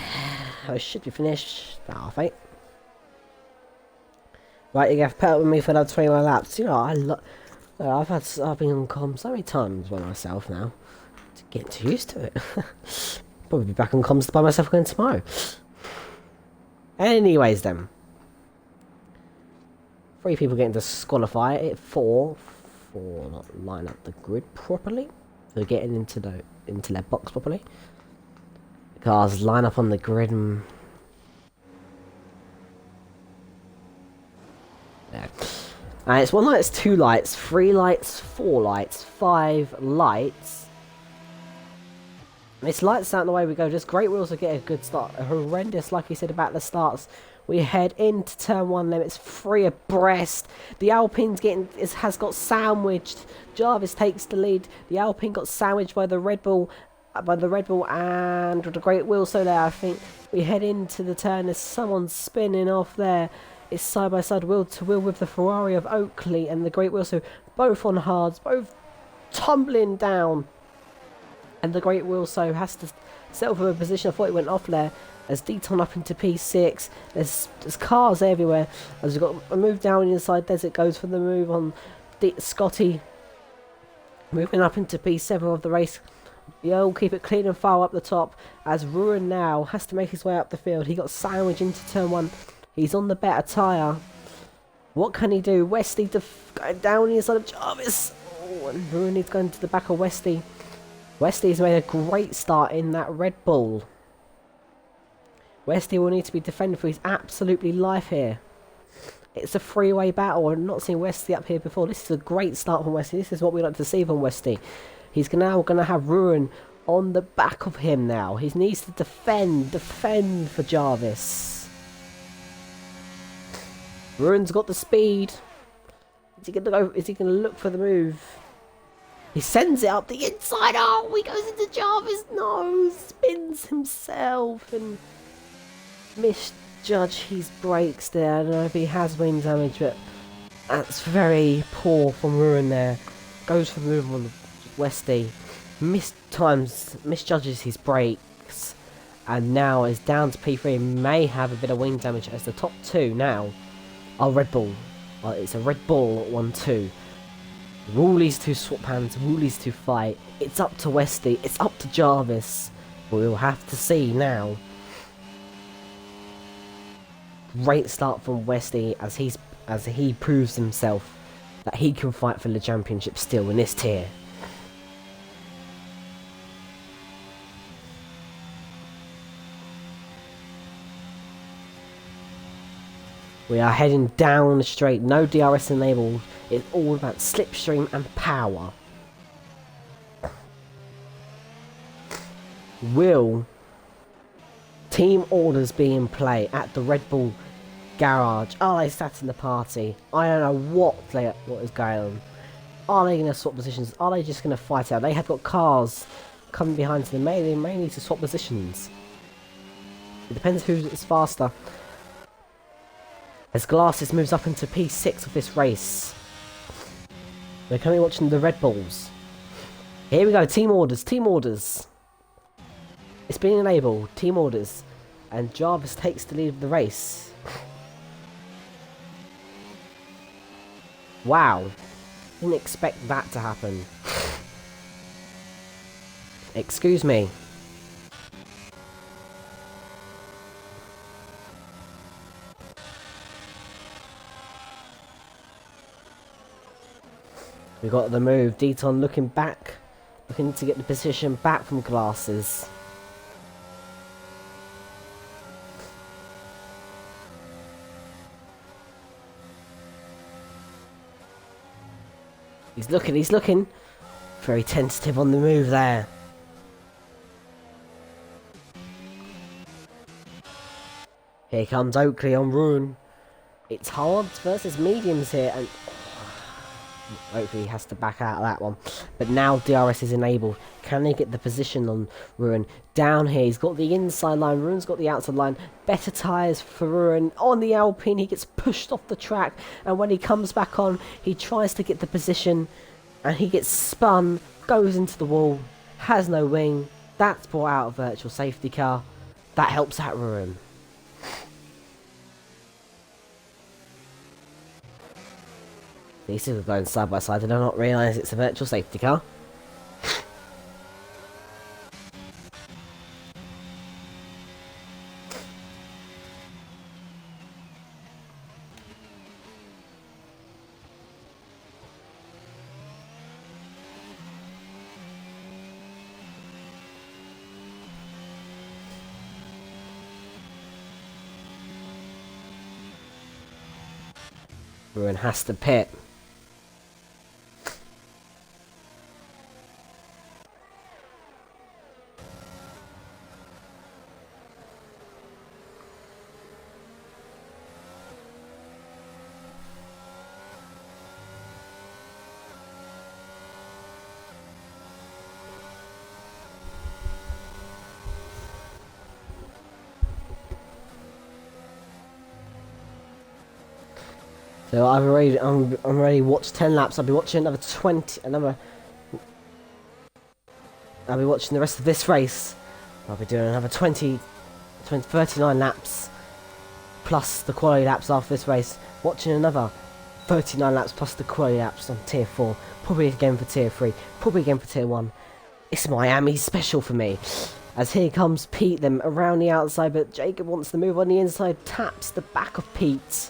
I should be finished about half 8. Right, you have to put up with me for another 21 laps. You know, I've been on comms so many times by myself now. To get too used to it. Probably be back on comms by myself again tomorrow. Anyways then. 3 people getting disqualified. 4 for not line up the grid properly. For getting into their box properly. Cars line up on the grid and yeah. And it's 1 light, it's 2 lights, 3 lights, 4 lights, 5 lights. And it's lights out the way we go. Just Great Wheels will get a good start. Horrendous, like we said about the starts. We head into turn 1 limits, 3 abreast. The Alpine's has got sandwiched. Jarvis takes the lead. The Alpine got sandwiched by the Red Bull. And the Great Wheel. So there, I think we head into the turn. There's someone spinning off there. It's side by side, wheel to wheel with the Ferrari of Oakley and the Great Wheel. So both on hards, both tumbling down. And the Great Wheel so has to settle for a position. I thought it went off there. As Deton up into P6. There's cars everywhere. As we've got a move down inside Desert goes for the move on Scotty. Moving up into P7 of the race. Yo, keep it clean and foul up the top. As Ruin now has to make his way up the field. He got sandwiched into turn 1. He's on the better tyre. What can he do? Westy going down inside of Jarvis. Oh, and Ruin is going to the back of Westy. Westy's made a great start in that Red Bull. Westy will need to be defended for his absolutely life here. It's a three-way battle. I've not seen Westy up here before. This is a great start from Westy. This is what we like to see from Westy. He's now going to have Ruin on the back of him now. He needs to defend for Jarvis. Ruin's got the speed. Is he going to go? Is he going to look for the move? He sends it up the inside. Oh, he goes into Jarvis' nose. Spins himself and misjudge his brakes there. I don't know if he has wing damage, but that's very poor from Ruin there. Goes for the move on Westy. Misjudges his brakes. And now is down to P3. May have a bit of wing damage as the top 2 now are Red Bull. Well, it's a Red Bull 1-2. Woolies to swap hands, Woolies to fight. It's up to Westy, it's up to Jarvis. We'll have to see now. Great start from Westy as he proves himself that he can fight for the championship still in this tier. We are heading down the straight, no DRS enabled. It's all about slipstream and power. Will team orders be in play at the Red Bull garage? Are they sat in the party? I don't know what is going on. Are they going to swap positions? Are they just going to fight out? They have got cars coming behind them. They may need to swap positions. It depends who is faster. As Glasses moves up into P6 of this race. We're currently watching the Red Bulls. Here we go, team orders, team orders. It's been enabled, team orders. And Jarvis takes the lead of the race. Wow. Didn't expect that to happen. Excuse me. We got the move. Deton looking back. Looking to get the position back from Glasses. He's looking. Very tentative on the move there. Here comes Oakley on Ruin. It's hards versus mediums here, and Oakley has to back out of that one. But now DRS is enabled. Can he get the position on Ruin? Down here, he's got the inside line. Ruin's got the outside line. Better tyres for Ruin. On the Alpine, he gets pushed off the track. And when he comes back on, he tries to get the position. And he gets spun, goes into the wall, has no wing. That's brought out a virtual safety car. That helps out Ruin. These two are going side by side. They do not realise it's a virtual safety car. Ruin has to pit. So I'm already watched 10 laps. I'll be watching another 20. I'll be watching the rest of this race. I'll be doing another 39 laps plus the quality laps after this race. Watching another 39 laps plus the quality laps on tier 4. Probably again for tier 3. Probably again for tier 1. It's Miami special for me. As here comes Pete, them around the outside, but Jacob wants to move on the inside. Taps the back of Pete.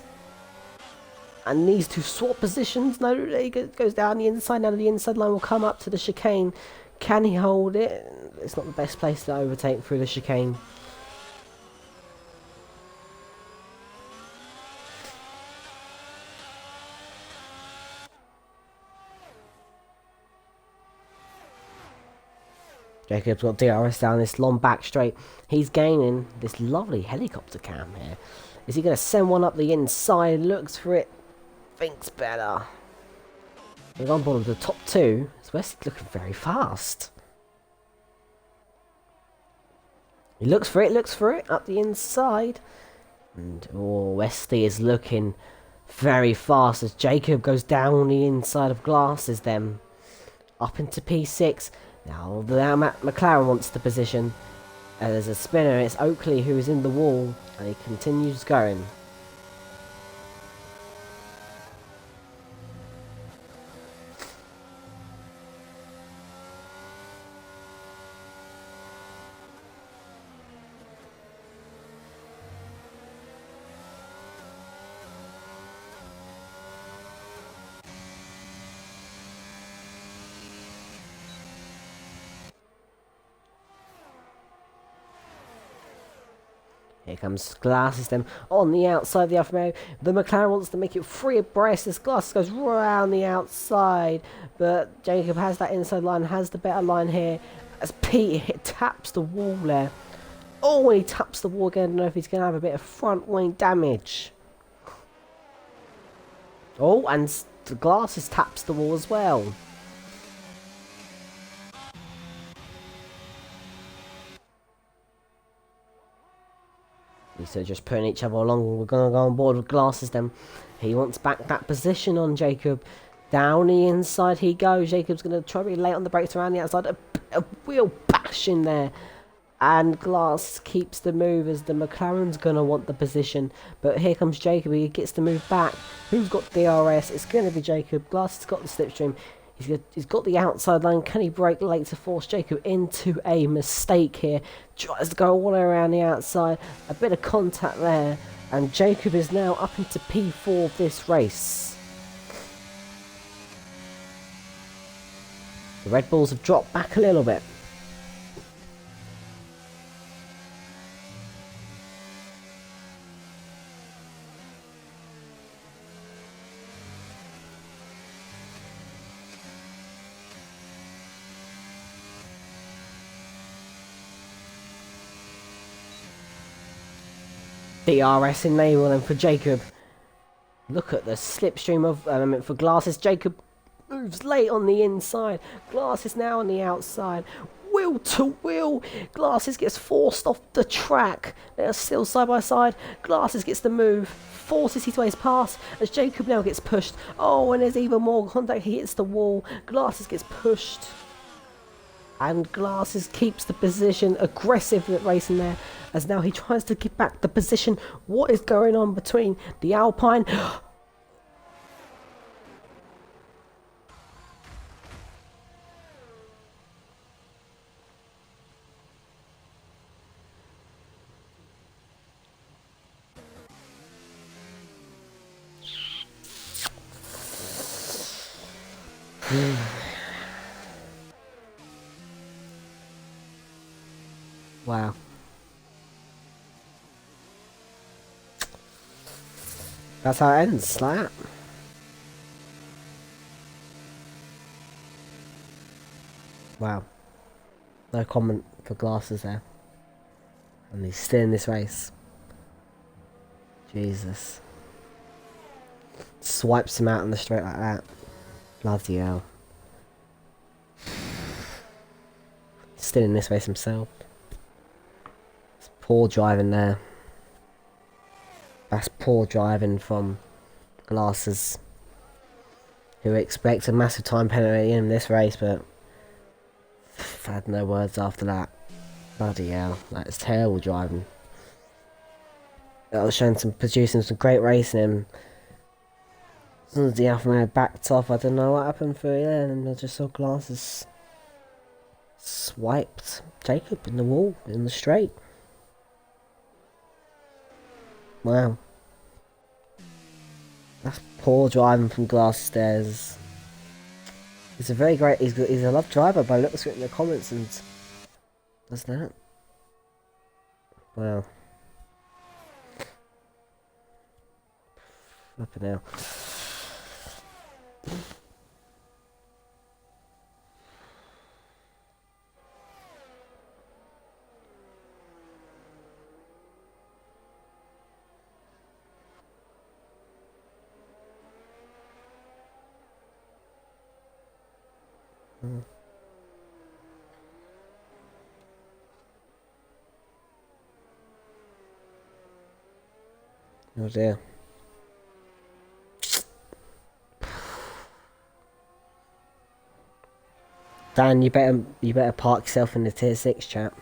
And these two swap positions. No, he goes down the inside. Now the inside line will come up to the chicane. Can he hold it? It's not the best place to overtake through the chicane. Jacob's got DRS down this long back straight. He's gaining this lovely helicopter cam here. Is he going to send one up the inside? Looks for it. Thinks better. We're on board with the top two. So Wesley's looking very fast. He looks for it, up the inside. And Wesley is looking very fast as Jacob goes down the inside of Glasses then. Up into P6. Now the McLaren wants the position. There's a spinner, it's Oakley who is in the wall. And he continues going. Here comes Glasses then on the outside of the Alfa Romeo. The McLaren wants to make it free abreast as Glasses goes round the outside. But Jacob has that inside line, has the better line here. As Pete taps the wall there. Oh, he taps the wall again. I don't know if he's going to have a bit of front wing damage. Oh, and the Glasses taps the wall as well. So just putting each other along. We're going to go on board with Glasses then. He wants back that position on Jacob. Down the inside he goes. Jacob's going to try to be late on the brakes around the outside. A real bash in there. And Glass keeps the move as the McLaren's going to want the position. But here comes Jacob. He gets to move back. Who's got DRS? It's going to be Jacob. Glass has got the slipstream. He's got the outside line. Can he brake late to force Jacob into a mistake here? Tries to go all the way around the outside. A bit of contact there. And Jacob is now up into P4 of this race. The Red Bulls have dropped back a little bit. DRS enabling for Jacob. Look at the slipstream of for Glasses. Jacob moves late on the inside. Glasses now on the outside. Wheel to wheel. Glasses gets forced off the track. They're still side by side. Glasses gets the move. Forces his way past as Jacob now gets pushed. Oh, and there's even more contact. He hits the wall. Glasses gets pushed. And Glasses keeps the position. Aggressive at racing there. As now he tries to get back the position. What is going on between the Alpine? Wow. That's how it ends, like that. Wow. No comment for Glasses there. And he's still in this race. Jesus. Swipes him out on the straight like that. Bloody hell. Still in this race himself. It's poor driving there. That's poor driving from Glasses, who expects a massive time penalty in this race, but I've had no words after that. Bloody hell, that's terrible driving. That was producing some great racing, and as soon as the Alfa Romeo backed off, I don't know what happened for it, and I just saw Glasses swiped Jacob in the wall, in the straight. Wow. That's poor driving from Glasses there. He's a very great, he's a love driver by looks at it in the comments and does that. Wow. Flipping hell. Oh dear. Dan, you better park yourself in the tier 6 chat.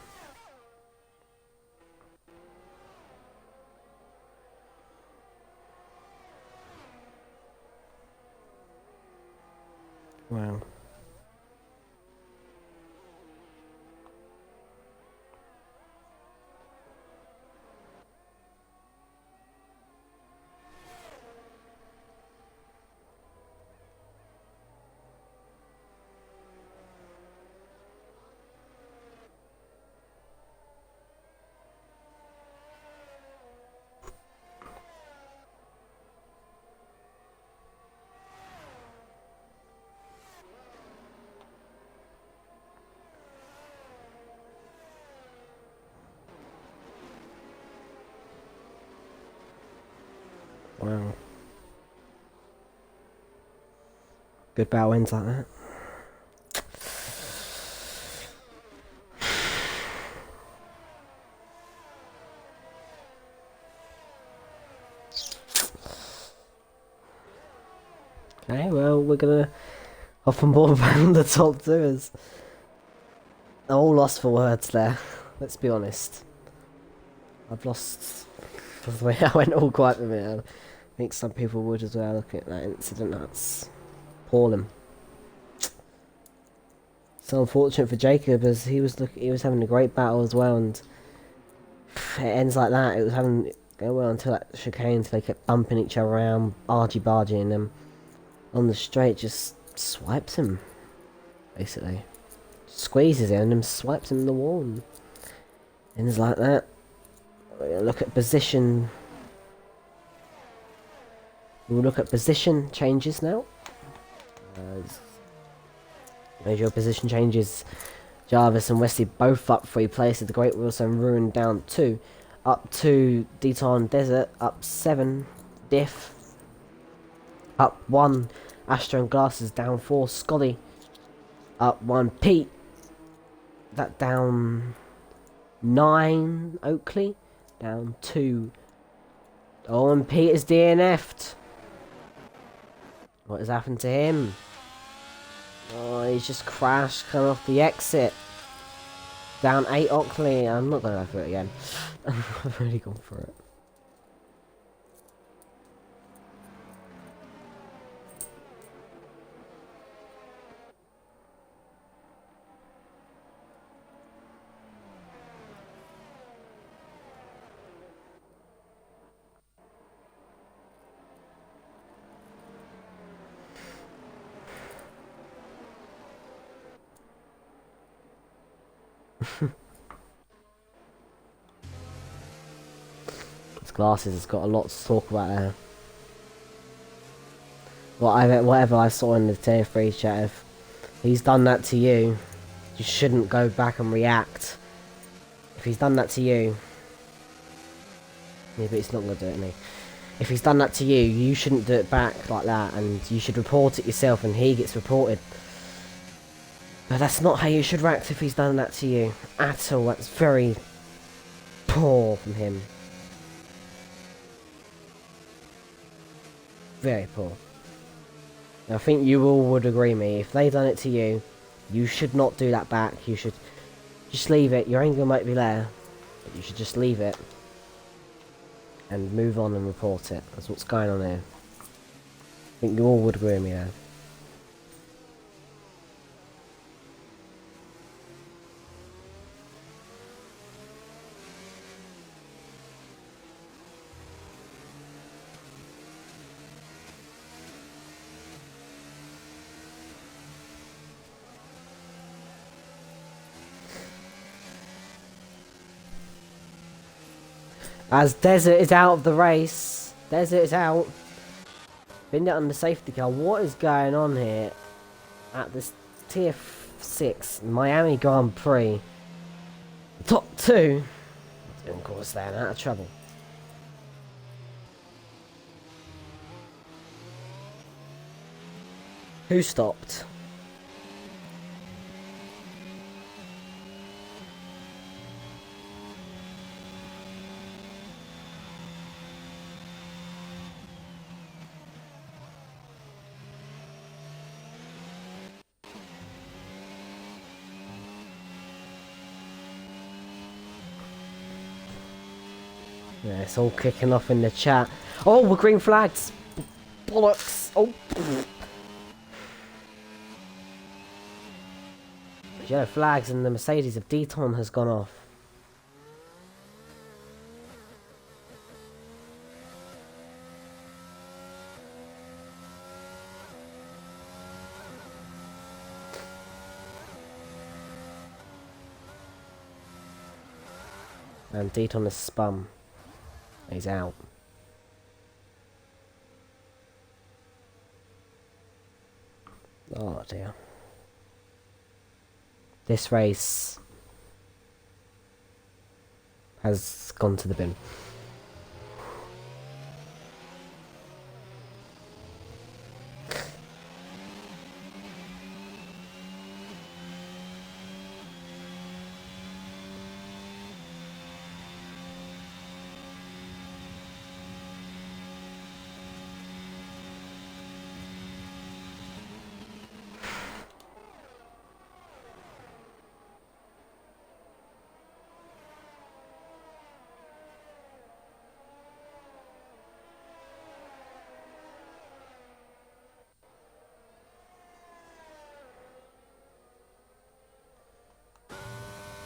Wow. Wow. Good bow wins like that. Okay, well, we're gonna hop on board around the top doers. I'm all lost for words there, let's be honest. I've lost the way I went all quiet with it. I think some people would as well, looking at that incident. That's appalling. So unfortunate for Jacob, as he was having a great battle as well, and it ends like that. It was going well until that chicane, until they kept bumping each other around, argy-bargying them on the straight. Just swipes him, basically. Squeezes him and swipes him in the wall, and ends like that. We'll look at position. We'll look at position changes now. Major position changes. Jarvis and Wesley both up 3 places. The Great Wilson ruined down 2. Up 2, Deton Desert. Up 7, Diff. Up 1, Astro and Glasses. Down 4, Scotty. Up 1, Pete. That down 9, Oakley. Down 2. Oh, and Pete is DNF'd. What has happened to him? Oh, he's just crashed, coming off the exit. Down 8, Oakley. I'm not going to go for it again. I've already gone for it. His glasses has got a lot to talk about there. Whatever I saw in the tier 3 chat, if he's done that to you, you shouldn't go back and react. If he's done that to you... Yeah, but he's not going to do it to me. If he's done that to you, you shouldn't do it back like that, and you should report it yourself and he gets reported. But that's not how you should react if he's done that to you. At all. That's very poor from him. Very poor. I think you all would agree with me. If they done it to you, you should not do that back. You should just leave it. Your anger might be there, but you should just leave it and move on and report it. That's what's going on here. I think you all would agree with me there. As Desert is out of the race. Desert is out. Been down on the safety car. What is going on here at this tier 6 Miami Grand Prix? Top 2. Of course, they're out of trouble. Who stopped? Yeah, it's all kicking off in the chat. Oh, we're green flags! Bollocks! Oh! Yellow flags and the Mercedes of Deton has gone off. And Deton is spun. He's out. Oh dear. This race has gone to the bin.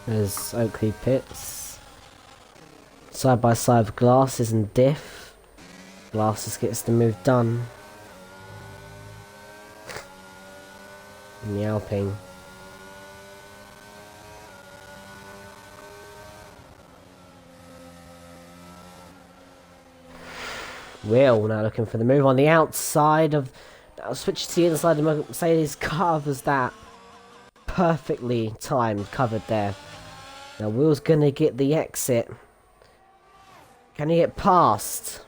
There's Oakley pits. Side by side with Glasses and Diff. Glasses gets the move done. In the Alpine. Will now looking for the move on the outside of... Now switch to the inside of the Mercedes, covers that. Perfectly timed, covered there. Now Will's gonna get the exit. Can he get past?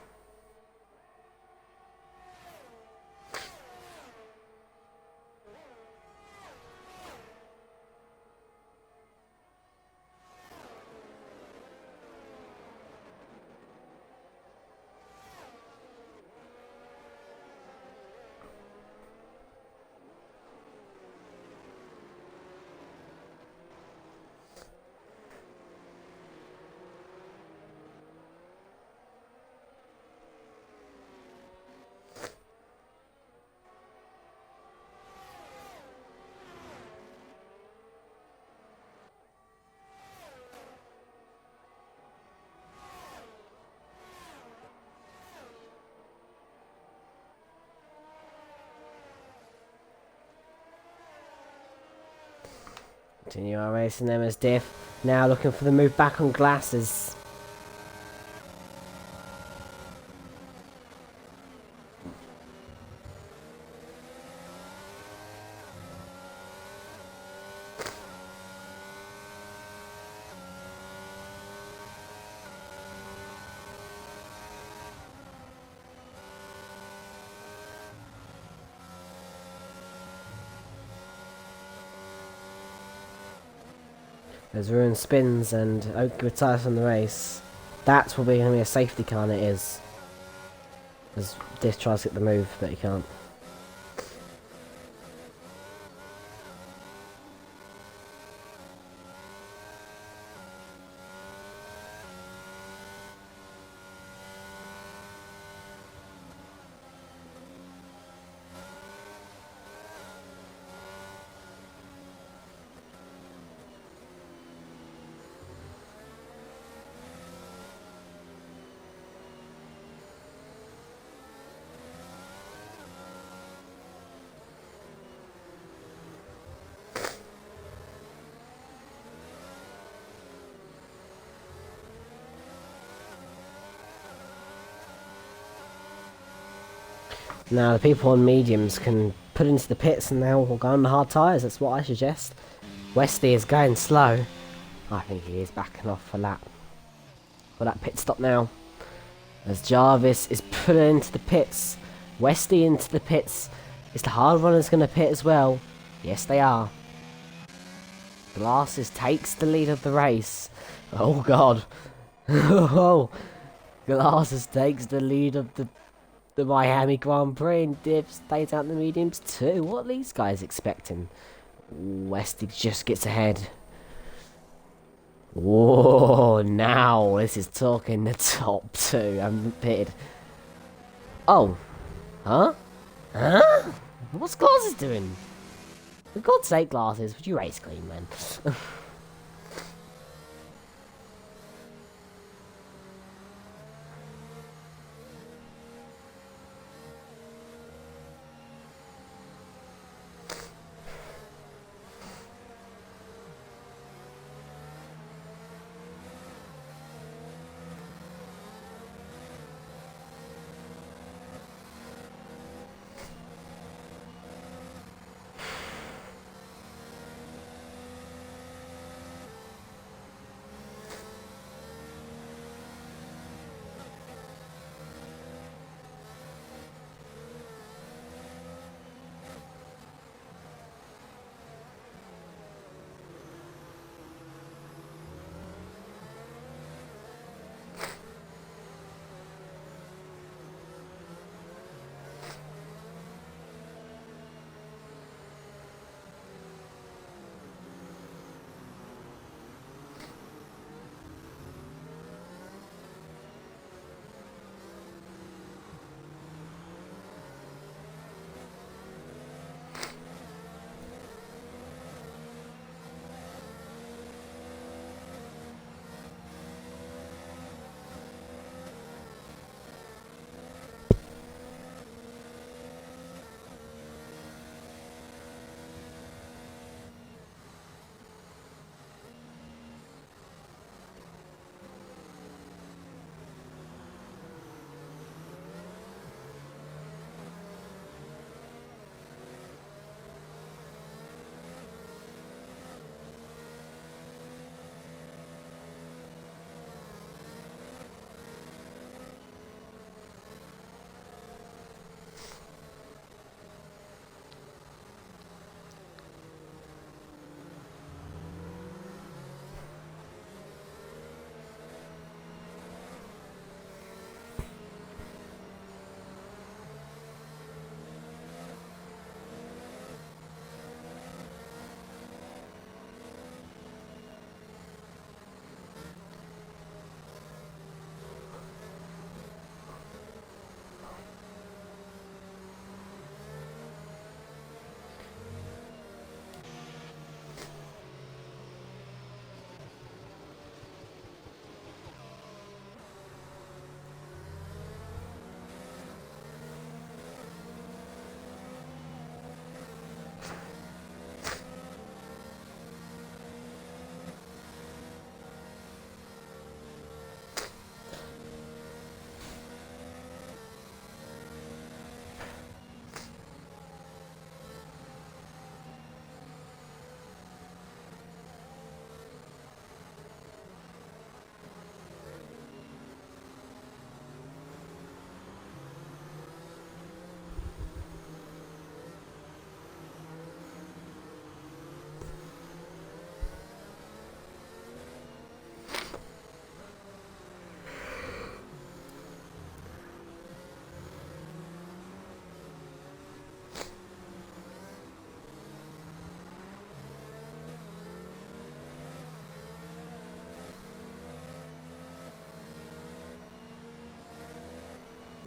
Continue our racing them as Diff. Now looking for the move back on glasses. As Ruin spins and Oak retires from the race. That's probably going to be a safety car, and it is. As Diff tries to get the move, but he can't. Now the people on mediums can put into the pits and they'll go on the hard tyres, that's what I suggest. Westy is going slow. I think he is backing off for that pit stop now. As Jarvis is put into the pits. Westy into the pits. Is the hard runners going to pit as well? Yes they are. Glasses takes the lead of the race. Oh god. Oh, Glasses takes the lead of the Miami Grand Prix, and Div stays out in the mediums too. What are these guys expecting? Westy just gets ahead. Whoa, now this is talking the top two. I'm pitted. Oh. Huh? Huh? What's Glasses doing? For God's sake, Glasses, would you race clean, man?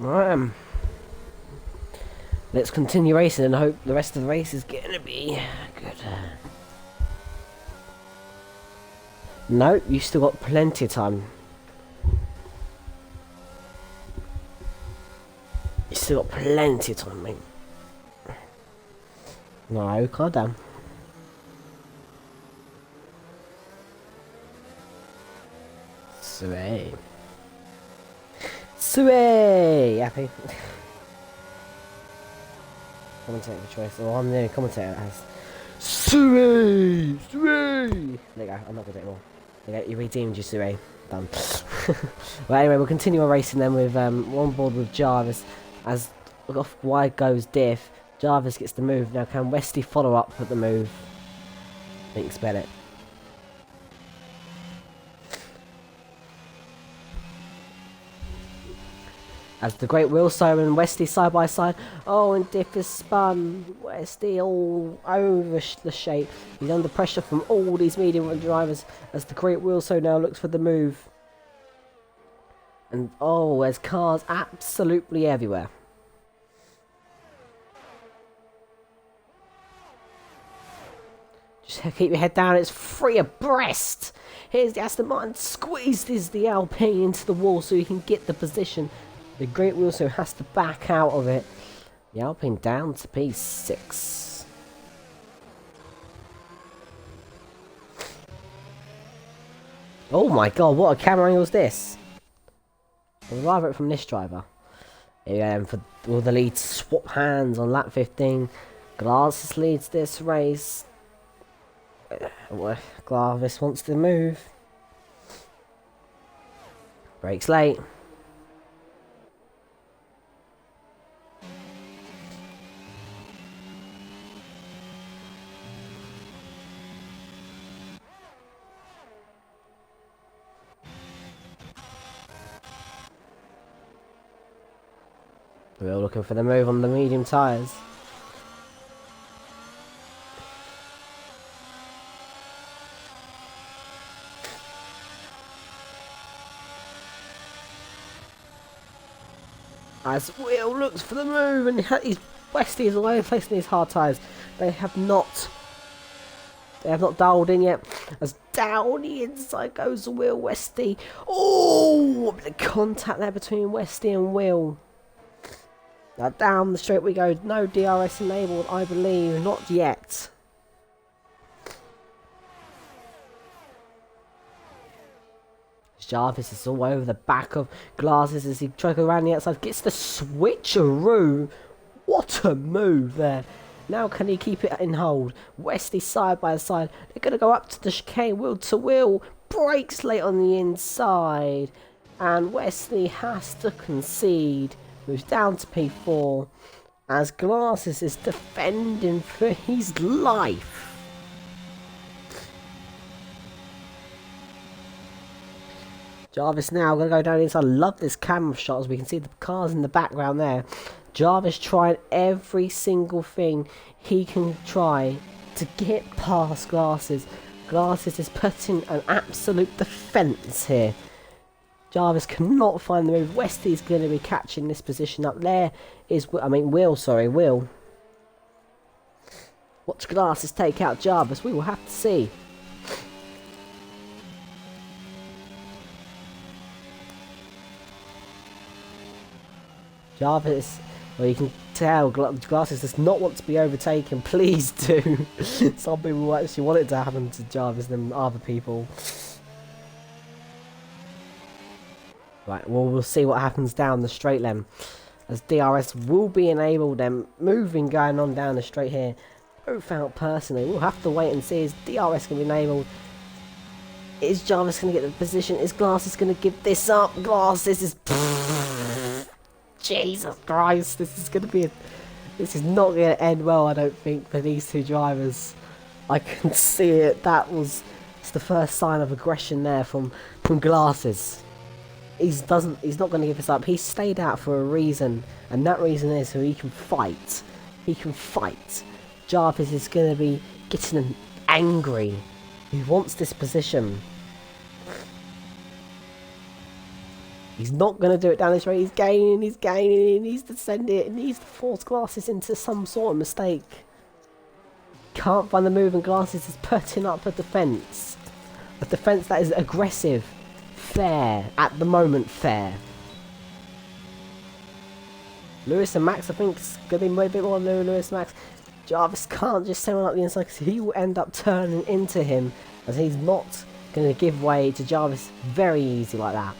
Right. Let's continue racing and hope the rest of the race is going to be good. No, you still got plenty of time. You still got plenty of time, mate. No, calm down. Sway. Sway! Happy? Commentator choice. Well, I'm the only commentator that has Sway! Sway! There you go, I'm not going to do it more. There you go, you redeemed your Sway. Done. Well, anyway, we'll continue our racing then with on board with Jarvis. As off wide goes Diff, Jarvis gets the move. Now can Westy follow up with the move? I think spell it. As the Great Wheel Siren and Westy side by side. Oh, and Diff is spun. Westy all over the shape. He's under pressure from all these medium drivers as the Great Wheel Siren now looks for the move. And oh, there's cars absolutely everywhere. Just keep your head down, it's free abreast. Here's the Aston Martin, squeezes the Alpine into the wall so he can get the position. The Great Wheel so has to back out of it. The Alpine down to P6. Oh my god, what a camera angle is this? I'll rather it from this driver. Yeah, for all the leads swap hands on lap 15. Glasses leads this race. Glavis wants to move. Brakes late. We're all looking for the move on the medium tyres. As Will looks for the move and his Westy is away placing his hard tyres. They have not dialed in yet. As down the inside goes Will Westy. Oh, the contact there between Westy and Will. Now down the straight we go. No DRS enabled, I believe. Not yet. Jarvis is all over the back of Glasses as he tries to go around the outside. Gets the switcheroo. What a move there. Now can he keep it in hold? Westy side by side. They're going to go up to the chicane. Wheel to wheel. Brakes late on the inside. And Wesley has to concede. Moves down to P4. As Glasses is defending for his life. Jarvis now going to go down inside. I love this camera shot as we can see the cars in the background there. Jarvis trying every single thing he can try to get past Glasses. Glasses is putting an absolute defence here. Jarvis cannot find the move. Westy's going to be catching this position up there. Will. Watch Glasses take out Jarvis. We will have to see. Jarvis, well, you can tell Glasses does not want to be overtaken. Please do. Some people actually want it to happen to Jarvis than other people. Right, well, we'll see what happens down the straight then. As DRS will be enabled, then moving going on down the straight here. Both out personally. We'll have to wait and see. Is DRS going to be enabled? Is Jarvis going to get the position? Is Glasses going to give this up? Glasses is... Jesus Christ, this is not going to end well, I don't think, for these two drivers. I can see it. It's the first sign of aggression there from Glasses. He's not going to give this up. He stayed out for a reason, and that reason is so he can fight. He can fight. Jarvis is going to be getting angry. He wants this position. He's not going to do it down this straight. He's gaining. He needs to send it. He needs to force Glasses into some sort of mistake. Can't find the move, and Glasses is putting up a defence. A defence that is aggressive. Fair. At the moment, fair. Lewis and Max, I think, is going to be a bit more Lewis and Max. Jarvis can't just send one up the inside because he will end up turning into him, as he's not going to give way to Jarvis very easy like that.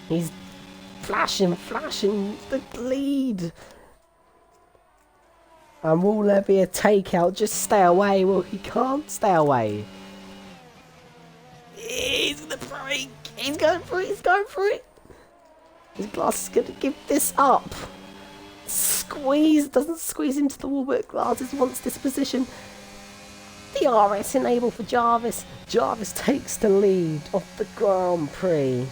He's flashing the lead. And will there be a takeout? Just stay away. Well, he can't stay away. He's going to break. He's going for it. His Glasses going to give this up. Squeeze. Doesn't squeeze into the wall, but Glasses wants this position. DRS enable for Jarvis. Jarvis takes the lead of the Grand Prix.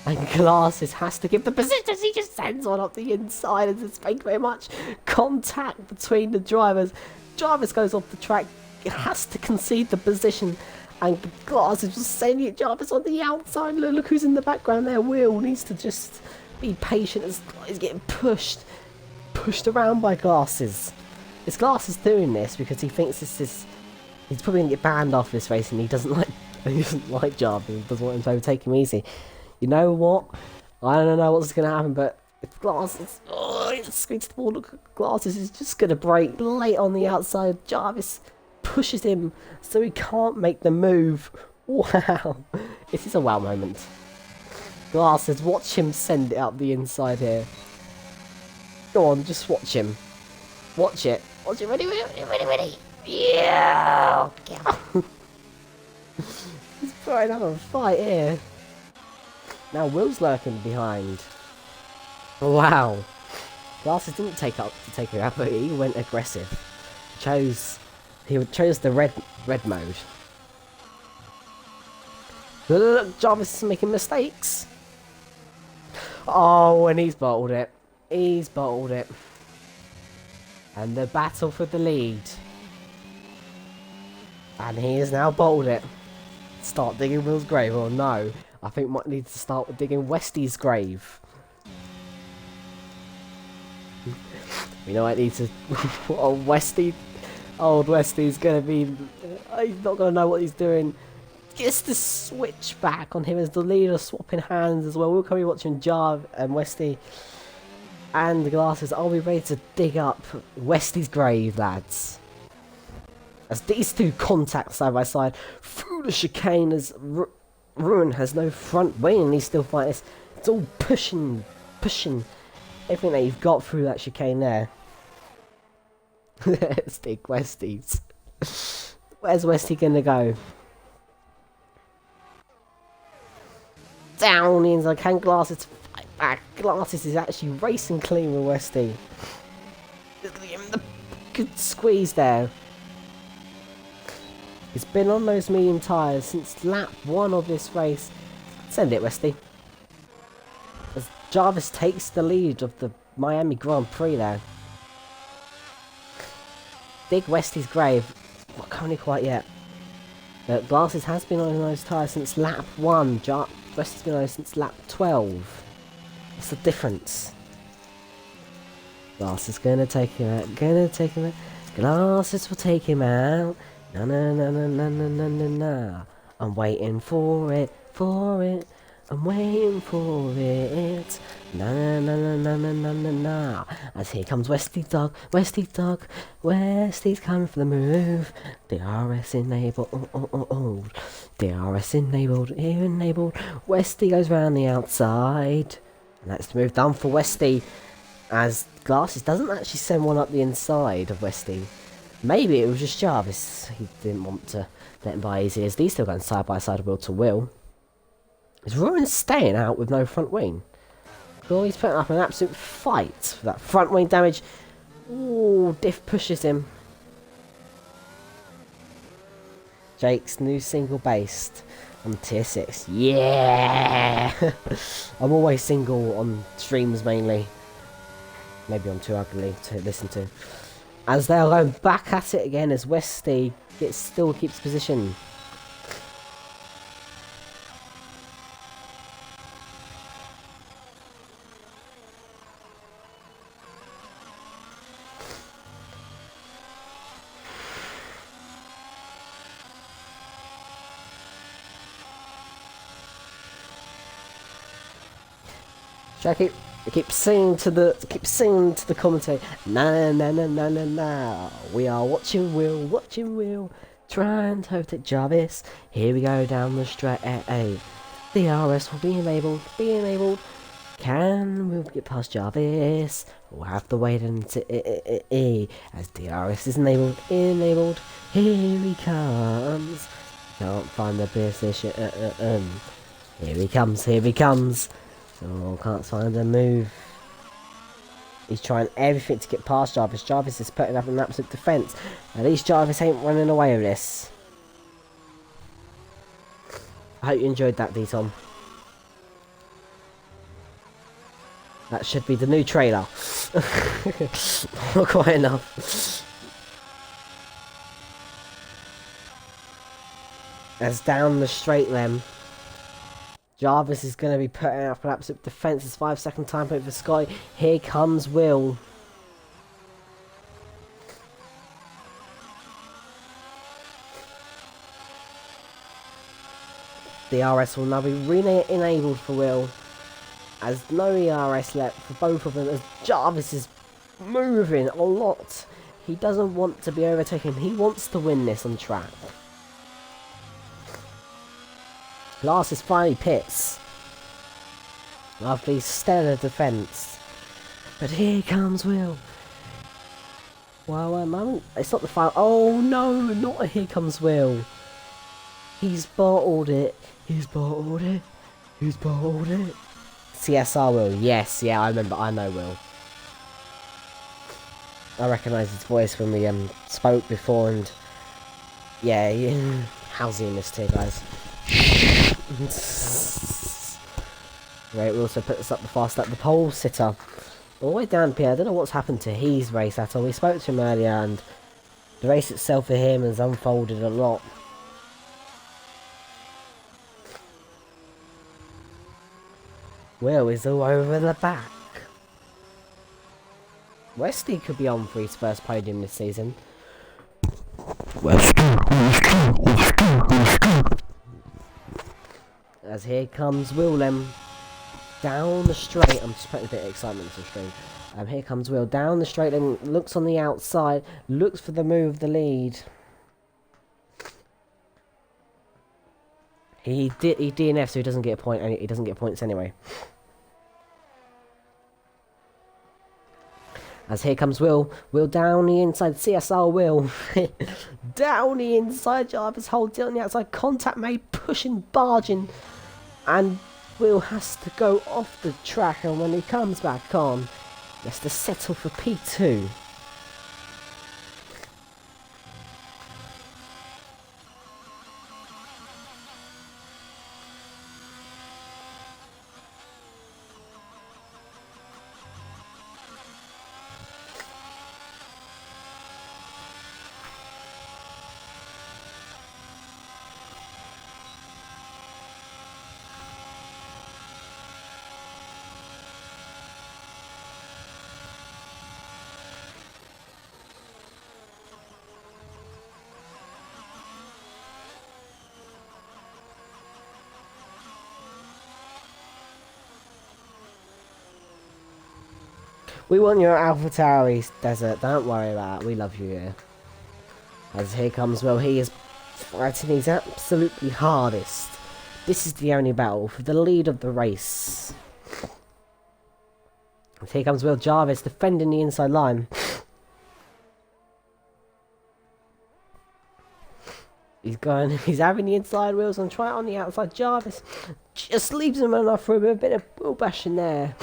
And Glasses has to give the position. He just sends one up the inside, and there's very much contact between the drivers. Jarvis goes off the track. He has to concede the position, and Glasses will send it. Jarvis on the outside. Look who's in the background there. Will needs to just be patient as he's getting pushed around by Glasses. Is Glasses doing this because he thinks he's probably gonna get banned after this race, and he doesn't like Jarvis. He doesn't want him to overtake him easy. You know what? I don't know what's going to happen, but if Glasses... Oh, he squeaks the ball. Look, Glasses is just going to break late on the outside. Jarvis pushes him so he can't make the move. Wow. This is a wow moment. Glasses, watch him send it up the inside here. Go on, just watch him. Watch it. Watch it. Ready. Yeah. He's throwing up a fight here. Now Will's lurking behind. Wow. Glasses didn't take her out, but he went aggressive. He chose the red mode. Look, Jarvis is making mistakes. Oh, and he's bottled it. And the battle for the lead. And he has now bottled it. Start digging Will's grave, or no? I think might need to start with digging Westy's grave. You know I need to... Old Westy's gonna be... he's not gonna know what he's doing. Gets the switch back on him as the leader, swapping hands as well. We'll come be watching Jar and Westy. And the Glasses. Are we ready to dig up Westy's grave, lads? As these two contact side by side through the chicane, as Ruin has no front wing and he's still fighting this. It's all pushing everything that you've got through that chicane there. Let's dig Westy's. Where's Westy gonna go? Down the inside. Can Glasses fight back? Glasses is actually racing clean with Westy. The good squeeze there. He's been on those medium tyres since lap 1 of this race. Send it, Westy. As Jarvis takes the lead of the Miami Grand Prix there. Dig Westy's grave. Not currently quite yet. But Glasses has been on those tyres since lap 1. Westy's been on those since lap 12. What's the difference? Glasses gonna take him out. Glasses will take him out. No. I'm waiting for it. I'm waiting for it. No. As here comes Westy's dog. Westy's coming for the move. DRS enabled. DRS enabled. Westy goes round the outside. And that's the move done for Westy. As Glasses doesn't actually send one up the inside of Westy. Maybe it was just Jarvis. He didn't want to let him by easy, as these still going side by side, Will to Will. Is Ruin staying out with no front wing? Well, he's putting up an absolute fight for that front wing damage. Ooh, Diff pushes him. Jake's new single based on tier 6. Yeah! I'm always single on streams mainly. Maybe I'm too ugly to listen to. As they're going back at it again as Westy still keeps position. Should I keep singing to the commentator. Na na na na na na. We are watching Will, trying to overtake Jarvis. Here we go down the straight. The RS will be enabled. Can we get past Jarvis? We'll have to wait until as DRS is enabled. Here he comes. Can't find the position. Here he comes. Oh, can't find a move. He's trying everything to get past Jarvis. Jarvis is putting up an absolute defence. At least Jarvis ain't running away with this. I hope you enjoyed that, D-Tom. That should be the new trailer. Not quite enough. As down the straight then. Jarvis is going to be putting up an absolute defenceless 5-second time point for Scotty. Here comes Will. The RS will now be re-enabled for Will. As no ERS left for both of them, as Jarvis is moving a lot. He doesn't want to be overtaken. He wants to win this on track. Last is finally pits. Lovely stellar defence. But here comes Will. Well, it's not the final. Oh no, not a here comes Will. He's bottled it. CSR Will. Yes, yeah, I remember. I know Will. I recognise his voice when we spoke before, and yeah, how's he in this tier, guys? Right, we also put this up the fast lap, the pole sitter. All the way down here, I don't know what's happened to his race at all. We spoke to him earlier and the race itself for him has unfolded a lot. Will is all over the back. Wesley could be on for his first podium this season. As here comes Will then down the straight. I'm just putting a bit of excitement into the stream. Here comes Will down the straight and looks on the outside, looks for the move, the lead. He DNF, so he doesn't get a point. He doesn't get points anyway. As here comes Will down the inside, CSR Will. Down the inside, Jarvis holds it on the outside, contact made, pushing, barging. And Will has to go off the track, and when he comes back on, he has to settle for P2. We want your AlphaTauri desert, don't worry about it, we love you here. As here comes Will, he is fighting his absolutely hardest. This is the only battle for the lead of the race. As here comes Will, Jarvis defending the inside line. He's having the inside wheels and try it on the outside. Jarvis just leaves him enough for a bit of wheel bashing there.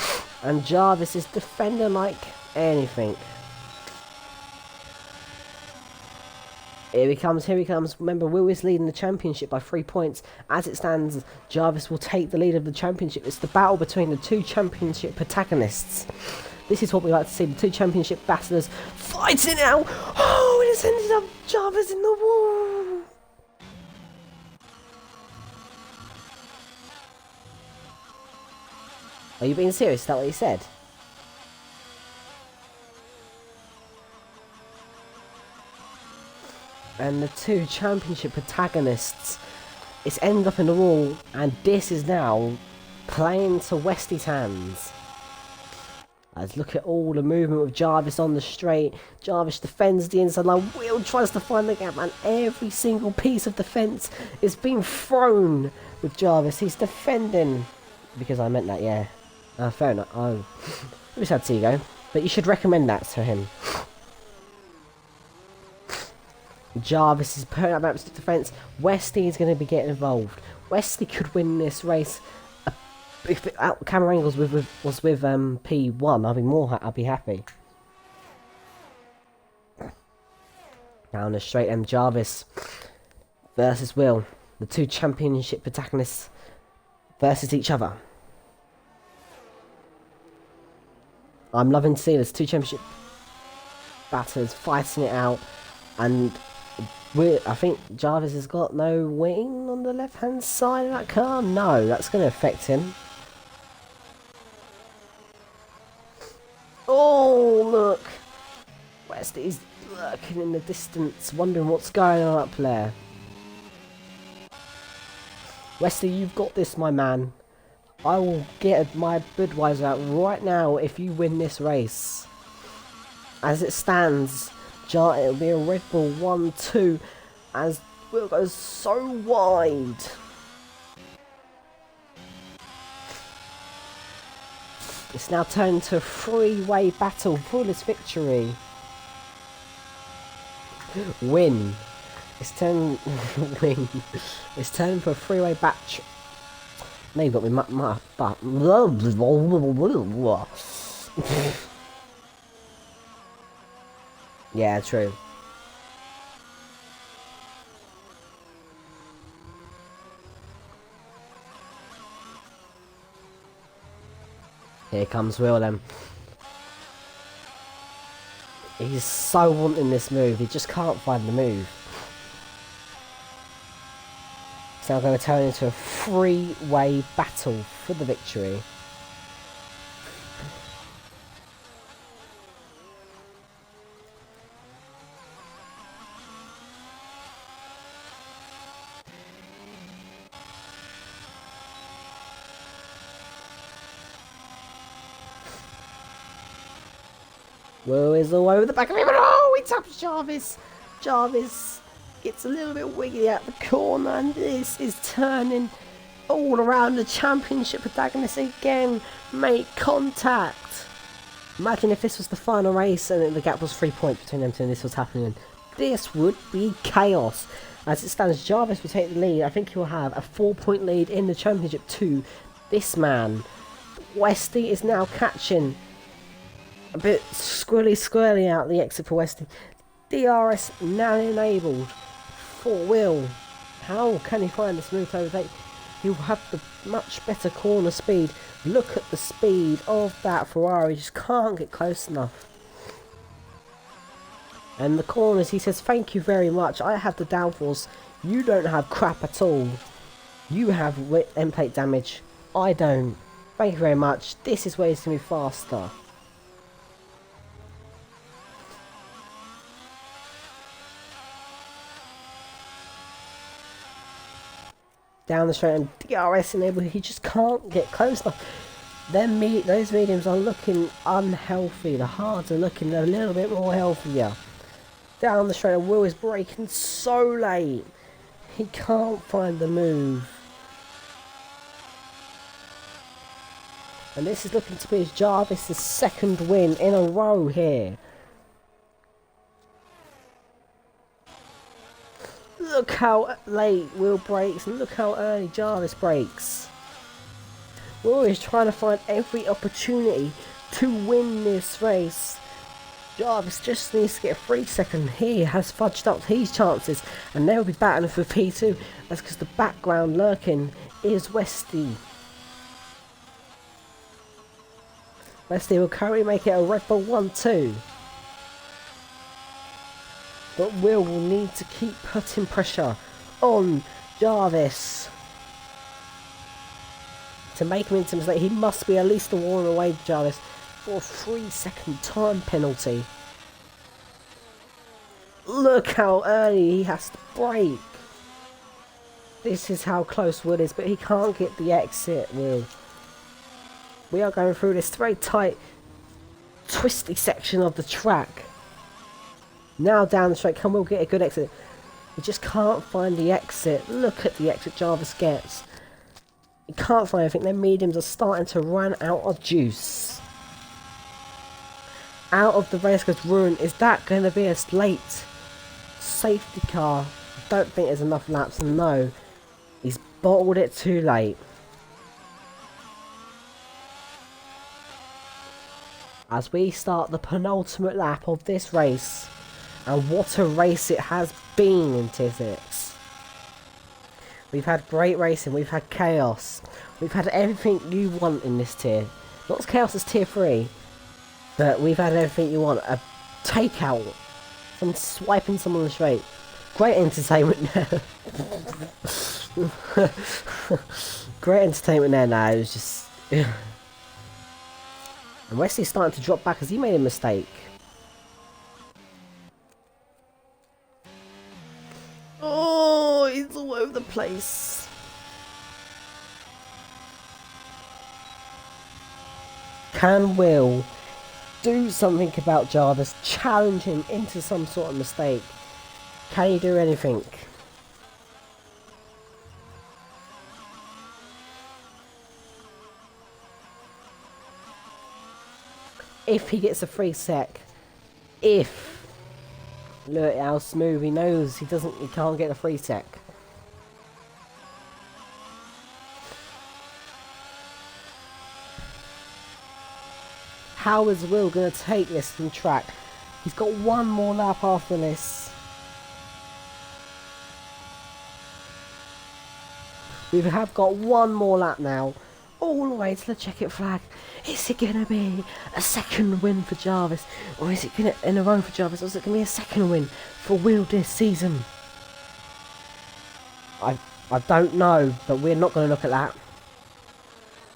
And Jarvis is defending like anything. Here he comes. Remember, Will is leading the championship by 3 points. As it stands, Jarvis will take the lead of the championship. It's the battle between the two championship protagonists. This is what we like to see, the two championship battlers fighting now. Oh, it has ended up Jarvis in the wall. Are you being serious? Is that what he said? And the two championship protagonists, it's ended up in the wall, and this is now playing to Westy's hands. As look at all the movement with Jarvis on the straight. Jarvis defends the inside line. Will tries to find the gap, and every single piece of defence is being thrown with Jarvis. He's defending. Because I meant that, yeah. Fair enough. Oh. I just had to go. But you should recommend that to him. Jarvis is putting up absolute defence. Westy is going to be getting involved. Westy could win this race. If it, camera angles was with P1, I'd be happy. Down the straight, Jarvis versus Will, the two championship protagonists versus each other. I'm loving to see this two championship batters fighting it out, and I think Jarvis has got no wing on the left hand side of that car. No, that's going to affect him. Oh, look! Westy's lurking in the distance, wondering what's going on up there. Westy, you've got this, my man. I will get my Budweiser out right now if you win this race. As it stands, it'll be a Red Bull 1-2 as Will goes so wide. It's now turned to a three-way battle for this victory. Win. It's turned win. It's turned for a three-way batch. Now you've got me but yeah, true. Here comes Will then. He's so wanting this move, he just can't find the move. It's now going to turn into a three-way battle for the victory. Will is all over the back of him, and oh, he taps Jarvis. Jarvis gets a little bit wiggly out the corner, and this is turning all around. The championship protagonists again make contact. Imagine if this was the final race and the gap was 3 points between them two and this was happening. This would be chaos. As it stands, Jarvis will take the lead. I think he will have a 4-point lead in the championship to this man. Westy is now catching. A bit squirrely out the exit for Westy. DRS now enabled for Will. How can he find the smooth overtake? He'll have the much better corner speed. Look at the speed of that Ferrari. Just can't get close enough. And the corners, he says, thank you very much. I have the downforce. You don't have crap at all. You have end plate damage. I don't. Thank you very much. This is where he's going to be faster. Down the straight and DRS enabled, he just can't get close enough. Those mediums are looking unhealthy. The hards are looking a little bit more healthier. Down the straight and Will is braking so late. He can't find the move. And this is looking to be Jarvis' second win in a row here. Look how late Will brakes and look how early Jarvis brakes. Will is trying to find every opportunity to win this race. Jarvis just needs to get a 3 second. He has fudged up his chances and they'll be battling for P2. That's because the background lurking is Westy. Westy will currently make it a Red Bull 1-2. But Will need to keep putting pressure on Jarvis to make him into mistake. He must be at least a warning away, Jarvis, for a 3 second time penalty. Look how early he has to brake. This is how close Will is, but he can't get the exit, Will. We are going through this very tight twisty section of the track. Now down the straight, can Will get a good exit? He just can't find the exit. Look at the exit Jarvis gets. He can't find anything. Their mediums are starting to run out of juice. Out of the race goes Ruin. Is that going to be a late safety car? I don't think there's enough laps. No. He's bottled it too late. As we start the penultimate lap of this race. And what a race it has been in Tier 6. We've had great racing, we've had chaos. We've had everything you want in this tier. Not as chaos as Tier 3. But we've had everything you want. A takeout from swiping someone on the straight. Great entertainment there. Great entertainment there now. It was just... and Wesley's starting to drop back as he made a mistake. Oh, he's all over the place. Can Will do something about Jarvis? Challenge him into some sort of mistake? Can he do anything? If he gets a free sec, if... Look how smooth, he knows he can't get a free sec. How is Will going to take this from track? He's got one more lap after this. We have got one more lap now. All the way to the check-it flag. Is it going to be a second win for Jarvis? Or is it going to, in a row for Jarvis? Or is it going to be a second win for Will this season? I don't know, but we're not going to look at that.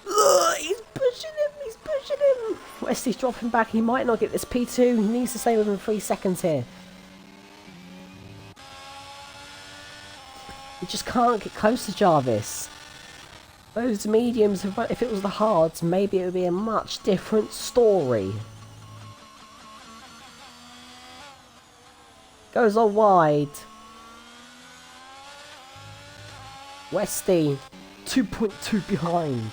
Ugh, he's pushing him. Wesley's dropping back. He might not get this P2. He needs to stay within 3 seconds here. He just can't get close to Jarvis. Those mediums, if it was the hards, maybe it would be a much different story. Goes on wide. Westy, 2.2 behind.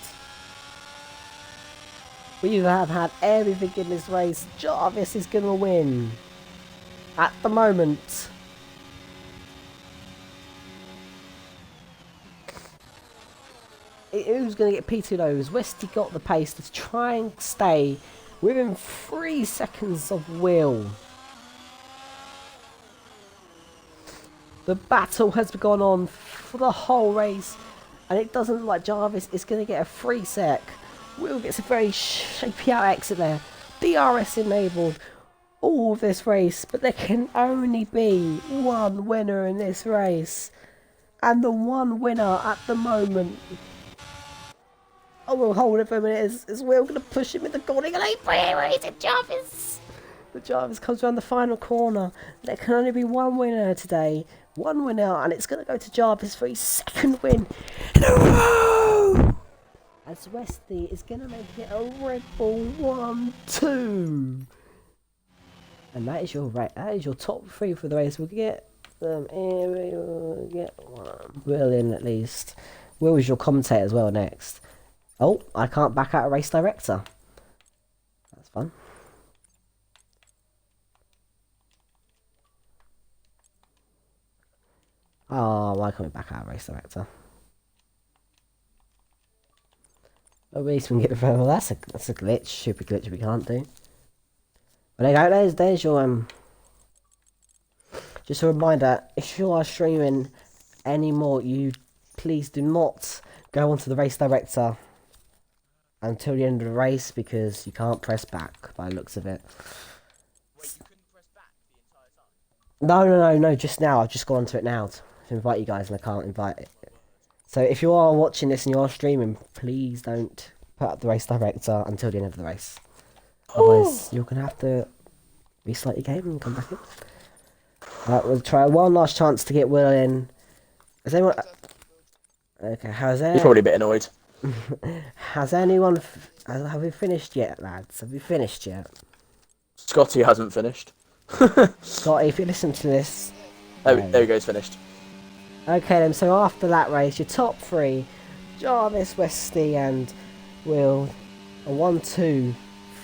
We have had everything in this race. Jarvis is going to win. At the moment. Who's going to get P2 those? Westy got the pace to try and stay within 3 seconds of Will. The battle has gone on for the whole race, and it doesn't look like Jarvis is going to get a free sec. Will gets a very shapy out exit there. DRS enabled all of this race, but there can only be one winner in this race. And the one winner at the moment... Oh, we'll hold it for a minute. Is Will going to push him in the corner? Where is it, Jarvis? But Jarvis comes around the final corner. There can only be one winner today. One winner, and it's going to go to Jarvis for his second win in a row! As Westy is going to make it a Red Bull 1-2. And that is your top 3 for the race. We'll get them here. We'll get one. Will in at least. Will is your commentator as well next. Oh, I can't back out a race director. That's fun. Oh, why can't we back out a race director? At least we can get the well, that's a glitch, stupid glitch we can't do. But there you go, there's your just a reminder, if you are streaming anymore, you please do not go onto the race director until the end of the race, because you can't press back by the looks of it. Wait, you couldn't press back the entire time? No, just now. I've just gone onto it now to invite you guys, and I can't invite it. So if you are watching this and you are streaming, please don't put up the race director until the end of the race. Otherwise, you're going to have to restart your game and come back in. Alright, we'll try one last chance to get Will in. Has anyone... Okay, how's that? He's probably a bit annoyed. Has anyone... Have we finished yet, lads? Have we finished yet? Scotty hasn't finished. Scotty, if you listen to this. There he goes, finished. Okay then, so after that race, your top three, Jarvis, Westy and Will, a 1-2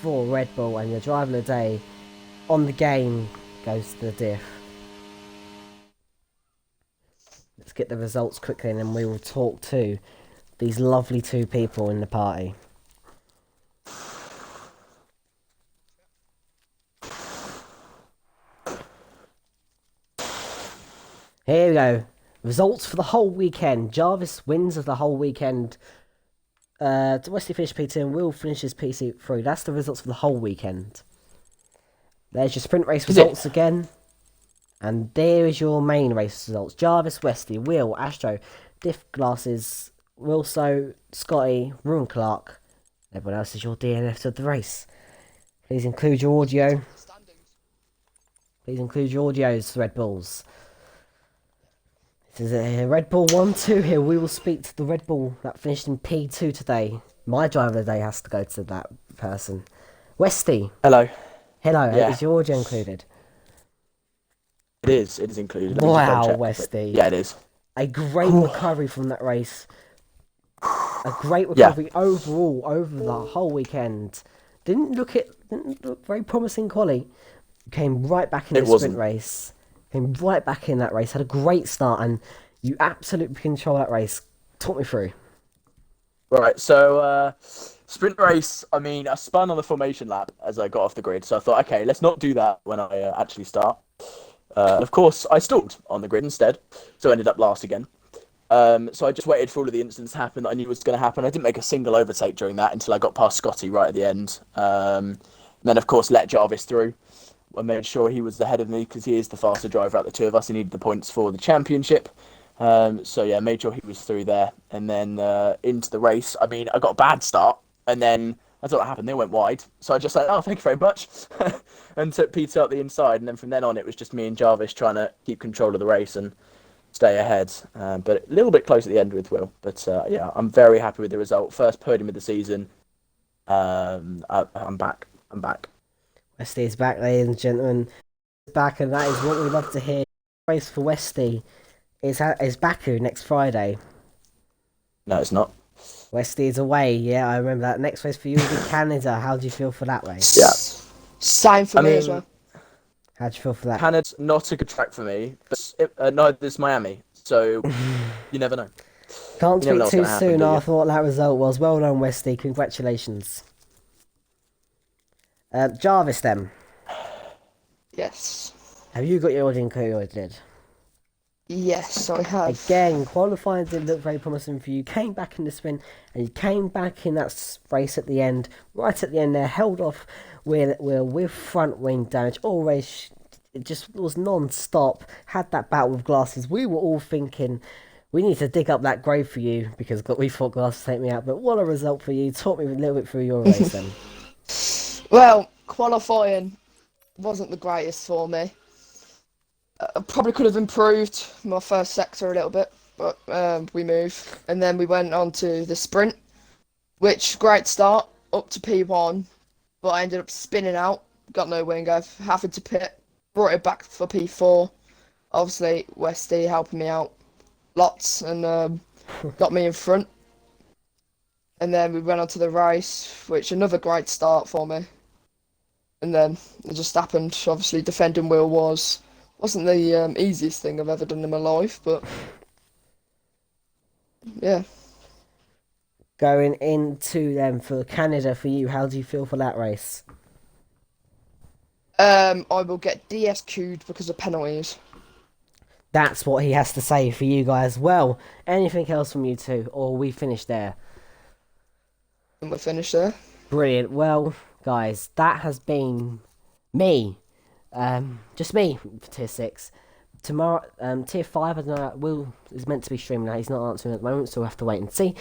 for Red Bull, and your driver of the day on the game goes to the diff. Let's get the results quickly and then we will talk to these lovely two people in the party. Here we go. Results for the whole weekend. Jarvis wins of the whole weekend. Westy finished P2 and Will finishes PC3. That's the results for the whole weekend. There's your sprint race results again. And there is your main race results. Jarvis, Westy, Will, Astro, Diff Glasses, Wilso, Scotty, Ruin Clark. Everyone else is your DNFs of the race. Please include your audio. Please include your audios, Red Bulls. This is a Red Bull 1-2 here. We will speak to the Red Bull that finished in P2 today. My driver of the day has to go to that person. Westy. Hello. Hello, Yeah. is your audio included? It is included. Wow, Westy. Yeah, it is. A great recovery from that race. A great recovery overall over the whole weekend. Didn't look very promising, quali. Came right back in the sprint race. Came right back in that race. Had a great start, and you absolutely control that race. Talk me through. Right, so sprint race. I mean, I spun on the formation lap as I got off the grid, so I thought, okay, let's not do that when I actually start. And of course, I stalled on the grid instead, so I ended up last again. So I just waited for all of the incidents to happen that I knew was going to happen. I didn't make a single overtake during that until I got past Scotty right at the end. Then, of course, let Jarvis through. I made sure he was ahead of me because he is the faster driver out of the two of us. He needed the points for the championship. So yeah, made sure he was through there. And then into the race, I mean, I got a bad start. And then that's what happened. They went wide. So I just like, oh, thank you very much. And took Peter out the inside. And then from then on, it was just me and Jarvis trying to keep control of the race and stay ahead. But a little bit close at the end with Will. But yeah, I'm very happy with the result. First podium of the season. I'm back. Westy is back, ladies and gentlemen. Back, and that is what we love to hear. The race for Westy is Baku next Friday. No, it's not. Westy is away. Yeah, I remember that. Next race for you will be Canada. How do you feel for that race? Yeah. Same for me as well. How do you feel for that? Canada's not a good track for me, but neither is Miami. So you never know. Can't You never know speak what's too gonna soon happen, do you? after what that result was. Well done, Westy. Congratulations. Jarvis, then. Yes. Have you got your audio included? Yes, I have. Again, qualifying didn't look very promising for you. Came back in the sprint, and you came back in that race at the end. Right at the end there, held off with front wing damage. All race, it just was non-stop. Had that battle with Glasses. We were all thinking, we need to dig up that grave for you, because we thought Glasses take me out. But what a result for you. Talk me a little bit through your race then. Well, qualifying wasn't the greatest for me. I probably could have improved my first sector a little bit, but we moved. And then we went on to the sprint, which, great start, up to P1, but I ended up spinning out, got no wing, having to pit, brought it back for P4. Obviously, Westy helping me out lots and got me in front. And then we went on to the race, which another great start for me. And then it just happened. Obviously, defending Will wasn't the easiest thing I've ever done in my life, but yeah. Going into them for Canada for you, how do you feel for that race? I will get DSQ'd because of penalties. That's what he has to say for you guys. Well, anything else from you two, or we finished there? And we're finished there. Brilliant. Well, guys, that has been me. Just me for tier 6. Tomorrow, tier 5, I don't know, Will is meant to be streaming now. He's not answering at the moment, so we'll have to wait and see.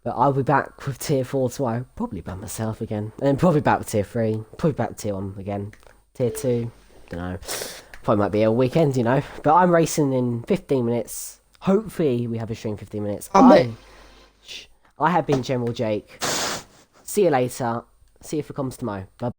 But I'll be back with tier 4 tomorrow, probably by myself again. And probably back with tier 3, probably back with tier 1 again. Tier 2, don't know. Probably might be a weekend, you know. But I'm racing in 15 minutes. Hopefully we have a stream 15 minutes. I have been General Jake. See you later. See you for comms tomorrow. Bye.